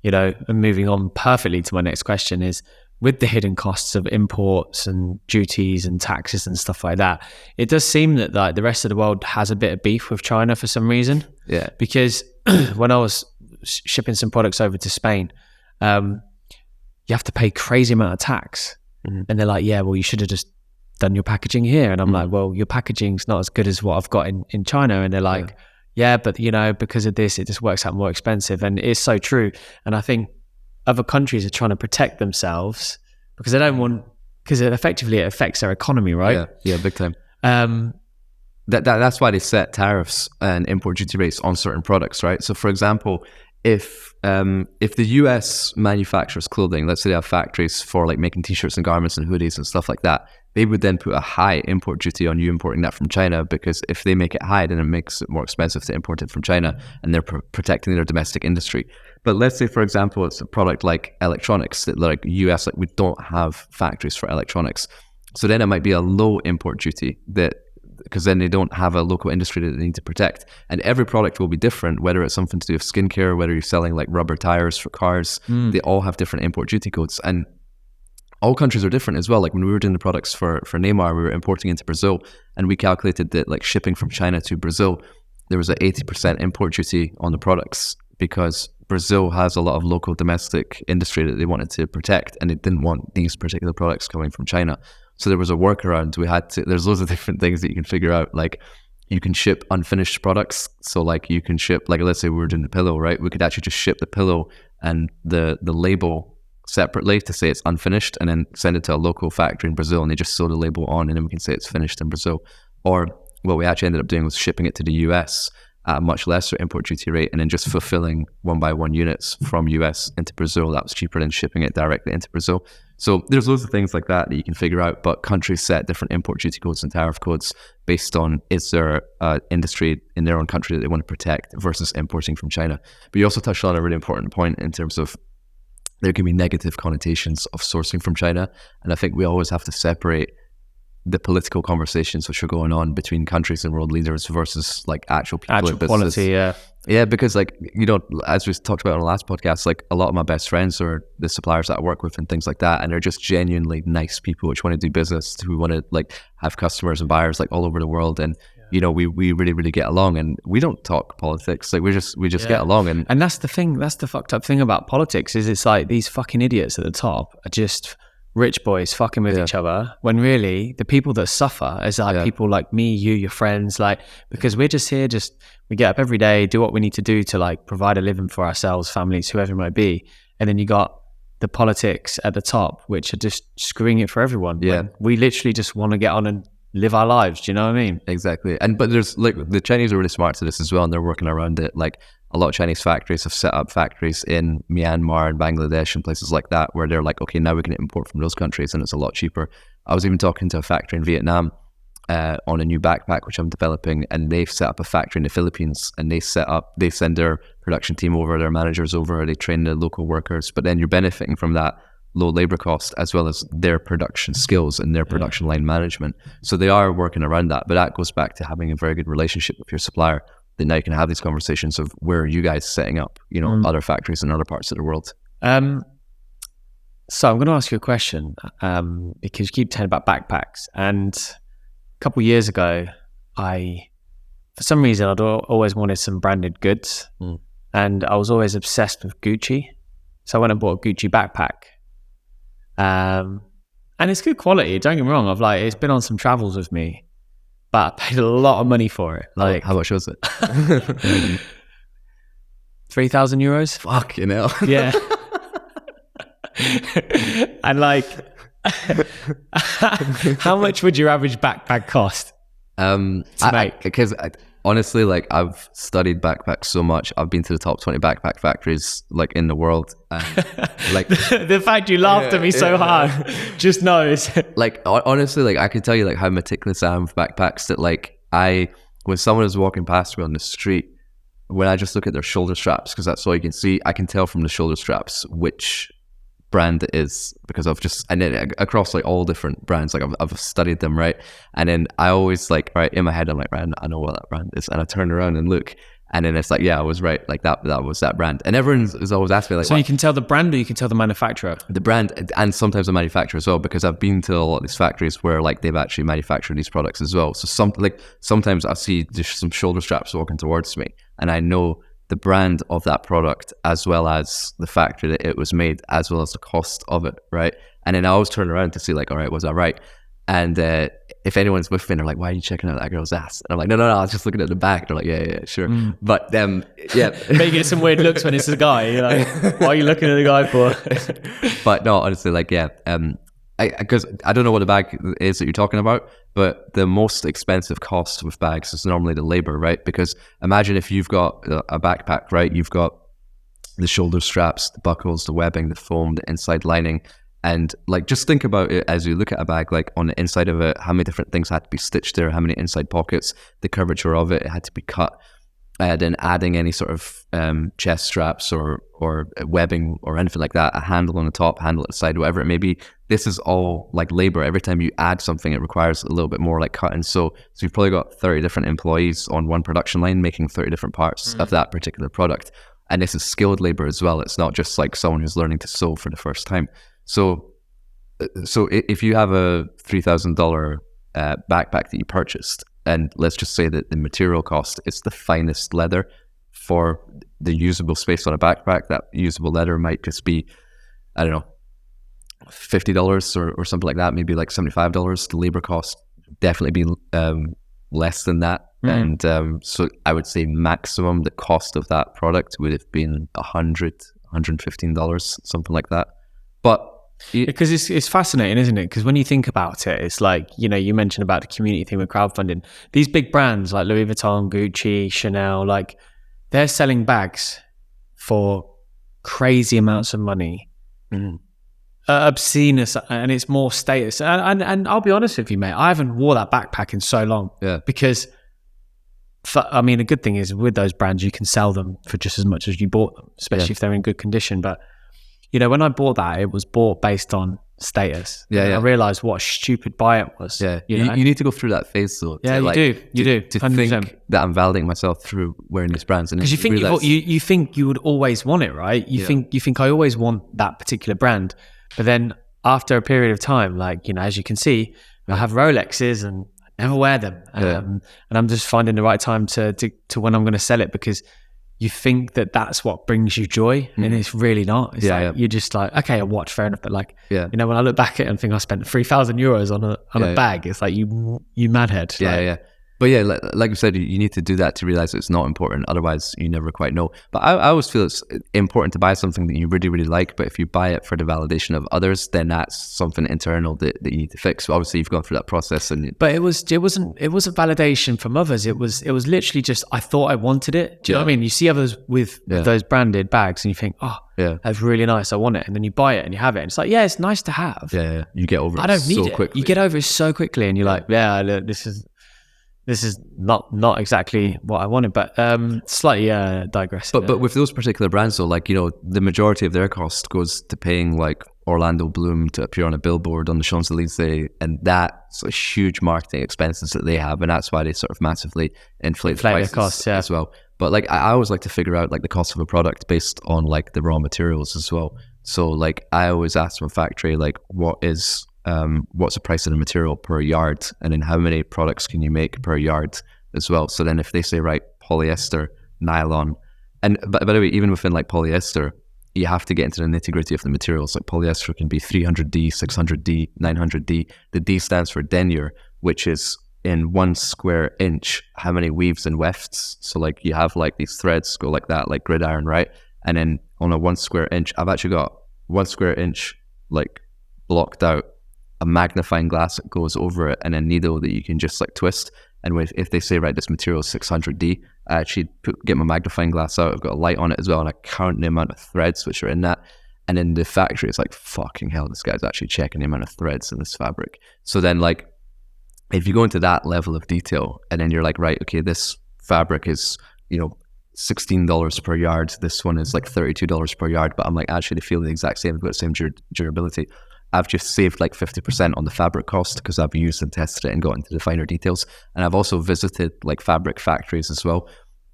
and moving on perfectly to my next question is, with the hidden costs of imports and duties and taxes and stuff like that, it does seem that like the rest of the world has a bit of beef with China for some reason. Yeah. Because when I was shipping some products over to Spain, you have to pay crazy amount of tax. And they're like, yeah, well, you should have just done your packaging here. And I'm like, well, your packaging's not as good as what I've got in China. And they're like, yeah, but because of this, it just works out more expensive. And it's so true. And I think other countries are trying to protect themselves because they don't want, because it affects their economy, right? Yeah, big time. That's why they set tariffs and import duty rates on certain products, right? So for example, if the US manufactures clothing, let's say they have factories for like making t-shirts and garments and hoodies and stuff like that, they would then put a high import duty on you importing that from China, because if they make it high, then it makes it more expensive to import it from China, and they're protecting their domestic industry. But let's say, for example, it's a product like electronics that like US, like we don't have factories for electronics. So then it might be a low import duty because then they don't have a local industry that they need to protect. And every product will be different, whether it's something to do with skincare, whether you're selling like rubber tires for cars, they all have different import duty codes. And all countries are different as well. Like when we were doing the products for Neymar, we were importing into Brazil, and we calculated that like shipping from China to Brazil, there was an 80% import duty on the products, because Brazil has a lot of local domestic industry that they wanted to protect, and they didn't want these particular products coming from China. So there was a workaround. There's loads of different things that you can figure out. Like you can ship unfinished products. So like you can ship, like let's say we were doing the pillow, right? We could actually just ship the pillow and the label separately to say it's unfinished, and then send it to a local factory in Brazil, and they just sew the label on, and then we can say it's finished in Brazil. Or what we actually ended up doing was shipping it to the US at a much lesser import duty rate, and then just fulfilling 1-by-1 units from US into Brazil. That was cheaper than shipping it directly into Brazil. So there's loads of things like that you can figure out, but countries set different import duty codes and tariff codes based on, is there industry in their own country that they want to protect versus importing from China. But you also touched on a really important point in terms of there can be negative connotations of sourcing from China. And I think we always have to separate the political conversations which are going on between countries and world leaders versus like actual people. Actual quality, yeah. Yeah, because like, as we talked about on the last podcast, like a lot of my best friends are the suppliers that I work with and things like that. And they're just genuinely nice people which want to do business, who want to like have customers and buyers like all over the world. And we really, really get along, and we don't talk politics. Like we just get along. And that's the thing. That's the fucked up thing about politics, is it's like these fucking idiots at the top are just rich boys fucking with each other, when really the people that suffer is like people like me, you, your friends, like, because we're just here, we get up every day, do what we need to do to like provide a living for ourselves, families, whoever it might be. And then you got the politics at the top, which are just screwing it for everyone. Yeah. We literally just want to get on and live our lives. Do you know what I mean? Exactly. But there's like, the Chinese are really smart to this as well, and they're working around it. Like a lot of Chinese factories have set up factories in Myanmar and Bangladesh and places like that, where they're like, okay, now we can import from those countries and it's a lot cheaper. I was even talking to a factory in Vietnam on a new backpack which I'm developing, and they've set up a factory in the Philippines, and they send their production team over, their managers over, they train the local workers, but then you're benefiting from that low labor cost as well as their production skills and their production line management. So they are working around that, but that goes back to having a very good relationship with your supplier, that now you can have these conversations of where are you guys setting up, other factories in other parts of the world. So I'm going to ask you a question, because you keep telling about backpacks, and a couple of years ago, for some reason, I'd always wanted some branded goods, and I was always obsessed with Gucci. So I went and bought a Gucci backpack. And it's good quality, don't get me wrong. It's been on some travels with me, but I paid a lot of money for it. Like, how much was it? 3,000 euros. Fuck, Yeah. And like, how much would your average backpack cost to make? Because honestly, like I've studied backpacks so much. I've been to the top 20 backpack factories like in the world. And, like the fact you laughed at me so hard, just knows. Like honestly, like I could tell you like how meticulous I am with backpacks, that like when someone is walking past me on the street, when I just look at their shoulder straps, because that's all you can see, I can tell from the shoulder straps which brand is, because I've just, and then across like all different brands, like I've studied them, right? And then I always like, right, in my head, I'm like, right, I know what that brand is. And I turn around and look, and then it's like, yeah, I was right. Like that was that brand. And everyone is always asking me like, so you can tell the brand or you can tell the manufacturer? The brand, and sometimes the manufacturer as well, because I've been to a lot of these factories where like they've actually manufactured these products as well. So sometimes I see just some shoulder straps walking towards me, and I know the brand of that product as well as the factory that it was made, as well as the cost of it, right? And then I always turn around to see like, all right, was that right? And if anyone's with me, they're like, why are you checking out that girl's ass? And I'm like, no, I was just looking at the back. They're like, yeah, sure. But yeah. But you get some weird looks when it's a guy. You're like, what are you looking at the guy for? But no, honestly, like, yeah. Because I don't know what the bag is that you're talking about, but the most expensive cost with bags is normally the labor, right? Because imagine if you've got a backpack, right? You've got the shoulder straps, the buckles, the webbing, the foam, the inside lining. And like, just think about it as you look at a bag, like on the inside of it, how many different things had to be stitched there, how many inside pockets, the curvature of it had to be cut. Then adding any sort of chest straps or webbing or anything like that, a handle on the top, handle at the side, whatever it may be. This is all like labor. Every time you add something, it requires a little bit more like cut. And so you've probably got 30 different employees on one production line making 30 different parts of that particular product. And this is skilled labor as well. It's not just like someone who's learning to sew for the first time. So if you have a $3,000 backpack that you purchased, and let's just say that the material cost is the finest leather for the usable space on a backpack, that usable leather might just be, I don't know, $50 or something like that, maybe like $75. The labor cost definitely be less than that. And so I would say maximum the cost of that product would have been $100, $115, something like that. But because it's fascinating, isn't it? Because when you think about it, it's like, you know, you mentioned about the community thing with crowdfunding. These big brands like Louis Vuitton, Gucci, Chanel, like they're selling bags for crazy amounts of money, obscene, and it's more status. And I'll be honest with you, mate, I haven't wore that backpack in so long. Yeah. Because I mean, the good thing is with those brands, you can sell them for just as much as you bought them, especially if they're in good condition. But you know, when I bought that, it was bought based on status. I realized what a stupid buy it was. You need to go through that phase though. Yeah, you do. To think that I'm validating myself through wearing these brands. Because you think you think you would always want it, right? You think I always want that particular brand. But then after a period of time, like, you know, as you can see, I have Rolexes and I never wear them. And I'm just finding the right time to when I'm going to sell it, because you think that that's what brings you joy, and it's really not. It's you're just like, okay, a watch, fair enough, but like, you know, when I look back at it and think I spent €3,000 on a bag, it's like you madhead. But yeah, like you said, you need to do that to realize it's not important. Otherwise, you never quite know. But I always feel it's important to buy something that you really, really like. But if you buy it for the validation of others, then that's something internal that you need to fix. But obviously, you've gone through that process. But it wasn't validation from others. It was literally just, I thought I wanted it. Do you know what I mean? You see others with those branded bags, and you think, oh, that's really nice, I want it. And then you buy it and you have it, and it's like, yeah, it's nice to have. You get over it. I don't need so it. Quickly. You get over it so quickly, and you're like, this is not exactly what I wanted, but slightly digressing. But with those particular brands though, like, you know, the majority of their cost goes to paying like Orlando Bloom to appear on a billboard on the Champs-Elysees, and that's a huge marketing expenses that they have, and that's why they sort of massively inflate the prices costs, as well. But like, I always like to figure out like the cost of a product based on like the raw materials as well. So like, I always ask from a factory, like, what's the price of the material per yard, and then how many products can you make per yard as well. So then if they say, right, polyester, nylon, and by the way, even within like polyester, you have to get into the nitty-gritty of the materials. Like polyester can be 300D, 600D, 900D. The D stands for denier, which is in 1 square inch how many weaves and wefts. So like, you have like these threads go like that, like gridiron, right? And then on a 1 square inch, I've actually got 1 square inch like blocked out, a magnifying glass that goes over it, and a needle that you can just like twist. And if they say, right, this material is 600D, I actually get my magnifying glass out. I've got a light on it as well, and I count the amount of threads which are in that. And in the factory, it's like, fucking hell, this guy's actually checking the amount of threads in this fabric. So then, like, if you go into that level of detail, and then you're like, right, okay, this fabric is, you know, $16 per yard. This one is like $32 per yard, but I'm like, actually, they feel the exact same. They've got the same durability. I've just saved like 50% on the fabric cost because I've used and tested it and got into the finer details. And I've also visited like fabric factories as well.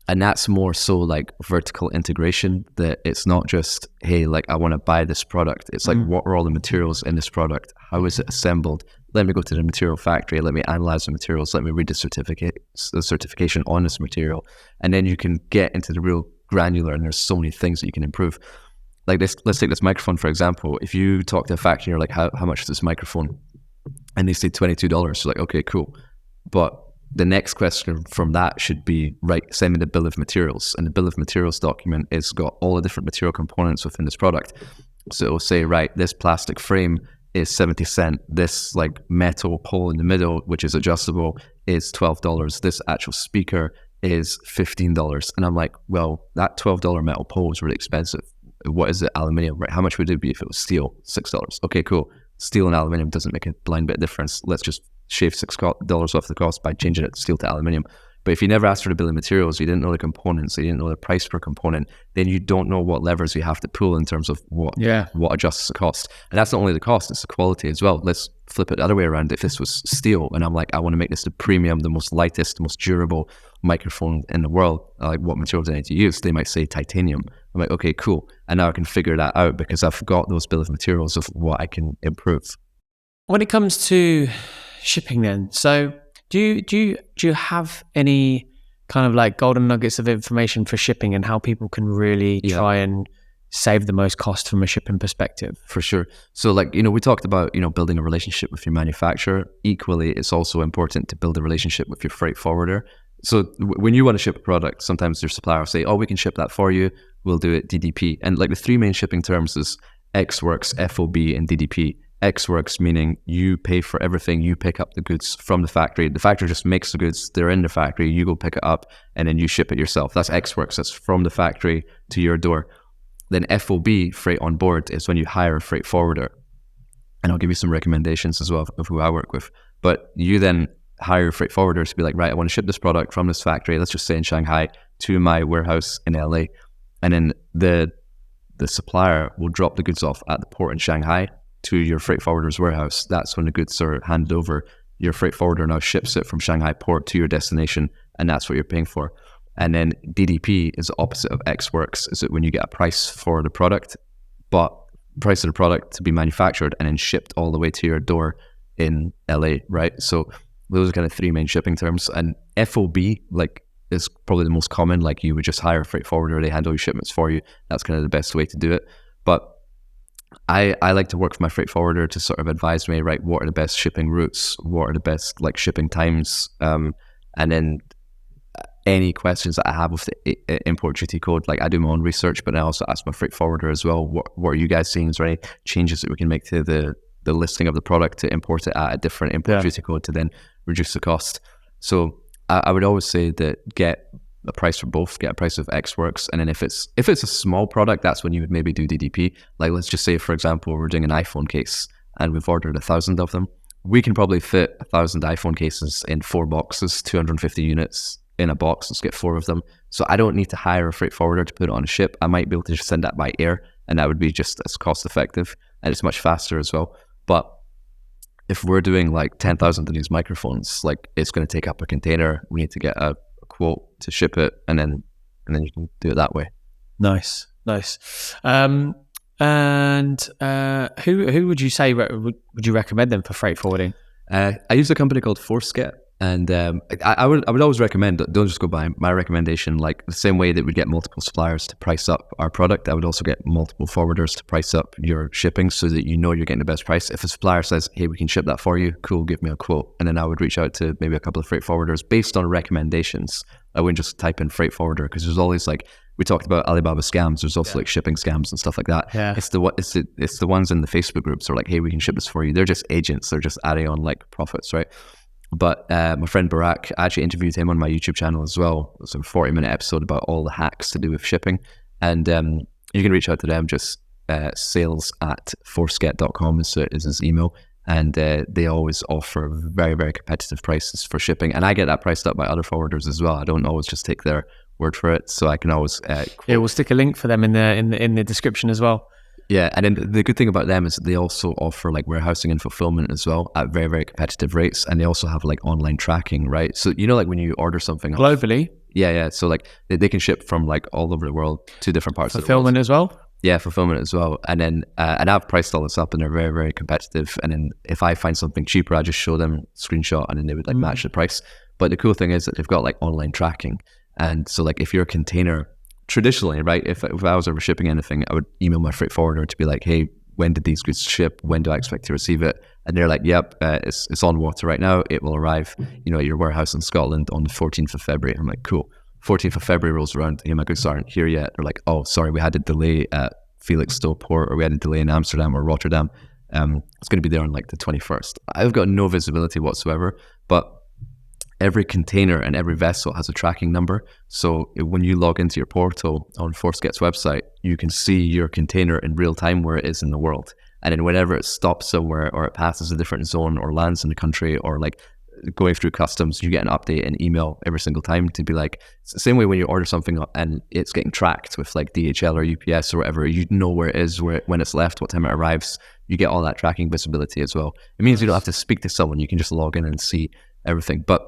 And that's more so like vertical integration, that it's not just, hey, like I want to buy this product. It's like, what are all the materials in this product? How is it assembled? Let me go to the material factory. Let me analyze the materials. Let me read the certification on this material. And then you can get into the real granular, and there's so many things that you can improve. Like this, let's take this microphone, for example. If you talk to a factory, you're like, how much is this microphone? And they say $22. So like, okay, cool. But the next question from that should be, right, send me the bill of materials. And the bill of materials document is got all the different material components within this product. So it'll say, right, this plastic frame is 70 cents. This like metal hole in the middle, which is adjustable, is $12. This actual speaker is $15. And I'm like, well, that $12 metal pole is really expensive. What is it? Aluminium, right? How much would it be if it was steel? $6. Okay, cool. Steel and aluminium doesn't make a blind bit of difference. Let's just shave $6 off the cost by changing it steel to aluminium. But if you never asked for the bill of materials, you didn't know the components, you didn't know the price per component, then you don't know what levers you have to pull in terms of what adjusts the cost. And that's not only the cost, it's the quality as well. Let's flip it the other way around. If this was steel and I'm like, I want to make this the premium, the most lightest, the most durable microphone in the world, like what material do I need to use? They might say titanium. I'm like, okay, cool. And now I can figure that out because I've got those bill of materials of what I can improve. When it comes to shipping then, so do you have any kind of like golden nuggets of information for shipping and how people can really try and save the most cost from a shipping perspective? For sure. So like, we talked about, building a relationship with your manufacturer. Equally, it's also important to build a relationship with your freight forwarder. So when you want to ship a product, sometimes your supplier will say, oh, we can ship that for you. We'll do it DDP. And like the three main shipping terms is Ex Works, FOB, and DDP. Ex Works meaning you pay for everything, you pick up the goods from the factory. The factory just makes the goods, they're in the factory, you go pick it up, and then you ship it yourself. That's Ex Works, that's from the factory to your door. Then FOB, freight on board, is when you hire a freight forwarder. And I'll give you some recommendations as well of who I work with. But you then hire a freight forwarder to be like, right, I want to ship this product from this factory, let's just say in Shanghai, to my warehouse in LA. And then the supplier will drop the goods off at the port in Shanghai to your freight forwarder's warehouse. That's when the goods are handed over. Your freight forwarder now ships it from Shanghai port to your destination, and that's what you're paying for. And then DDP is the opposite of Ex Works, is that when you get a price for the product, but price of the product to be manufactured and then shipped all the way to your door in LA, right? So those are kind of three main shipping terms. And FOB, like, is probably the most common. Like, you would just hire a freight forwarder, they handle your shipments for you. That's kind of the best way to do it. But I like to work with my freight forwarder to sort of advise me, right, what are the best shipping routes, what are the best like shipping times, and then any questions that I have with the import duty code. Like, I do my own research, but I also ask my freight forwarder as well, what are you guys seeing? Is there any changes that we can make to the listing of the product to import it at a different import duty code to then reduce the cost? So I would always say that get a price for both, get a price of Ex Works, and then if it's a small product, that's when you would maybe do DDP. Like, let's just say, for example, we're doing an iPhone case and we've ordered 1,000 of them. We can probably fit 1,000 iPhone cases in 4 boxes, 250 units in a box. Let's get 4 of them. So I don't need to hire a freight forwarder to put it on a ship. I might be able to just send that by air, and that would be just as cost effective, and it's much faster as well. But if we're doing like 10,000 of these microphones, like, it's going to take up a container. We need to get a quote to ship it, and then you can do it that way. Nice. And who would you say would you recommend them for freight forwarding? I use a company called Forceget, and I would always recommend, don't just go by my recommendation. Like, the same way that we'd get multiple suppliers to price up our product, I would also get multiple forwarders to price up your shipping so that you know you're getting the best price. If a supplier says, hey, we can ship that for you, cool, give me a quote. And then I would reach out to maybe a couple of freight forwarders based on recommendations. I wouldn't just type in freight forwarder, because there's always, like, we talked about Alibaba scams. There's also like shipping scams and stuff like that. Yeah. It's the ones in the Facebook groups are like, hey, we can ship this for you. They're just agents. They're just adding on like profits, right? But my friend Barak, I actually interviewed him on my YouTube channel as well. It was a 40-minute episode about all the hacks to do with shipping. And you can reach out to them, just sales@forceget.com is his email. And they always offer very, very competitive prices for shipping. And I get that priced up by other forwarders as well. I don't always just take their word for it. So I can always we'll stick a link for them in the description as well. Yeah, and then the good thing about them is that they also offer like warehousing and fulfillment as well at very, very competitive rates, and they also have like online tracking, right? So like when you order something globally, yeah. So like they can ship from like all over the world to different parts of the world. Fulfillment as well. Yeah, fulfillment as well. And then and I've priced all this up, and they're very, very competitive. And then if I find something cheaper, I just show them a screenshot, and then they would like match the price. But the cool thing is that they've got like online tracking, and so like if your container traditionally, right, if I was ever shipping anything, I would email my freight forwarder to be like, hey, when did these goods ship? When do I expect to receive it? And they're like, yep, it's on water right now. It will arrive, at your warehouse in Scotland on the 14th of February. I'm like, cool. 14th of February rolls around. Hey, my goods aren't here yet. They're like, oh, sorry, we had a delay at Felixstowe Port, or we had a delay in Amsterdam or Rotterdam. It's going to be there on like the 21st. I've got no visibility whatsoever, but every container and every vessel has a tracking number. So when you log into your portal on ForceGet's website, you can see your container in real time where it is in the world. And then whenever it stops somewhere, or it passes a different zone, or lands in the country, or like going through customs, you get an update and email every single time to be like, it's the same way when you order something and it's getting tracked with like DHL or UPS or whatever, you know where it is, when it's left, what time it arrives. You get all that tracking visibility as well. It means you don't have to speak to someone. You can just log in and see everything. But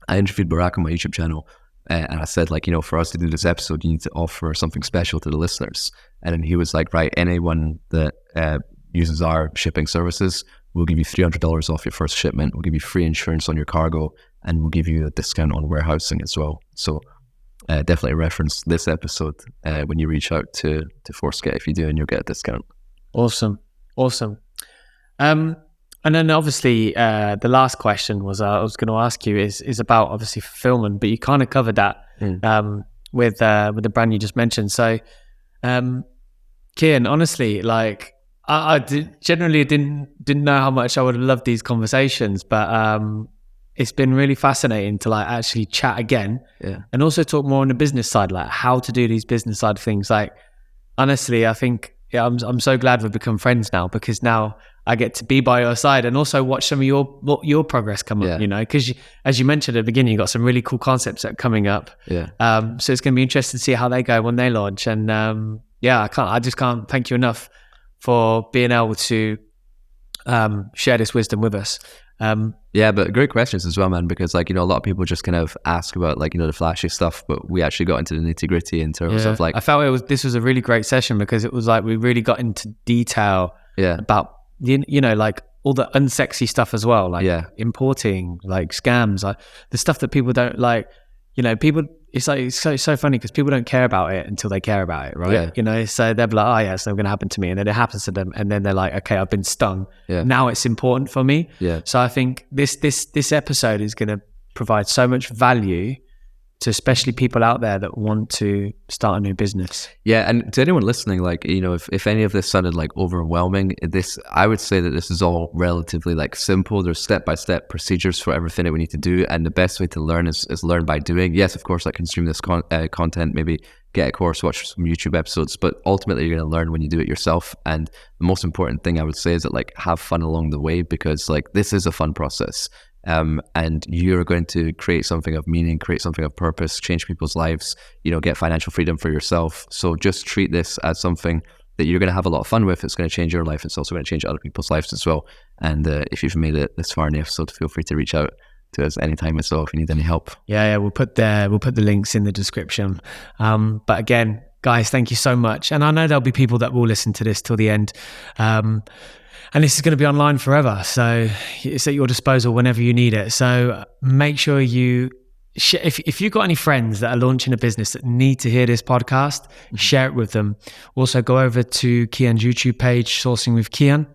I interviewed Barack on my YouTube channel, and I said, like, for us to do this episode, you need to offer something special to the listeners. And then he was like, right, anyone that uses our shipping services, we'll give you $300 off your first shipment. We'll give you free insurance on your cargo, and we'll give you a discount on warehousing as well. So definitely reference this episode when you reach out to ForceGet. If you do, and you'll get a discount. Awesome. And then obviously the last question was I was going to ask you is about obviously fulfillment, but you kind of covered that with the brand you just mentioned. So Kian, honestly, like I generally didn't know how much I would have loved these conversations, but it's been really fascinating to like actually chat again, and also talk more on the business side, like how to do these business side things. Like honestly, I think I'm so glad we've become friends now, because now I get to be by your side and also watch some of your progress come up, because as you mentioned at the beginning, you got some really cool concepts that are coming up. So it's going to be interesting to see how they go when they launch. And I just can't thank you enough for being able to share this wisdom with us. But great questions as well, man, because like, a lot of people just kind of ask about like, the flashy stuff, but we actually got into the nitty gritty in terms of like, I felt this was a really great session, because it was like, we really got into detail about, like all the unsexy stuff as well, like importing, like scams, like the stuff that people don't like, people, it's like, it's so funny because people don't care about it until they care about it, right? So they're like, oh yeah, it's never going to happen to me. And then it happens to them. And then they're like, okay, I've been stung. Now it's important for me. So I think this episode is going to provide so much value to especially people out there that want to start a new business. And to anyone listening, like, if any of this sounded like overwhelming, I would say that this is all relatively like simple. There's step-by-step procedures for everything that we need to do, and the best way to learn is learn by doing. Yes, of course, like consume this content, maybe get a course, watch some YouTube episodes, but ultimately you're going to learn when you do it yourself. And the most important thing I would say is that like have fun along the way, because like this is a fun process. And you're going to create something of meaning, create something of purpose, change people's lives, get financial freedom for yourself. So just treat this as something that you're going to have a lot of fun with. It's going to change your life. It's also going to change other people's lives as well. And if you've made it this far in the episode, feel free to reach out to us anytime as well if you need any help. We'll put the links in the description. But again, guys, thank you so much. And I know there'll be people that will listen to this till the end. And this is going to be online forever. So it's at your disposal whenever you need it. So make sure if you've got any friends that are launching a business that need to hear this podcast, share it with them. Also go over to Kian's YouTube page, Sourcing with Kian.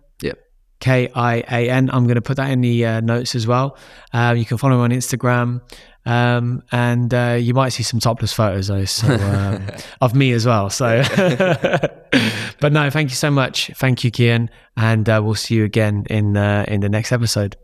Kian. I'm going to put that in the notes as well. You can follow him on Instagram. And you might see some topless photos of me as well. So, but no, thank you so much. Thank you, Kian. And we'll see you again in the next episode.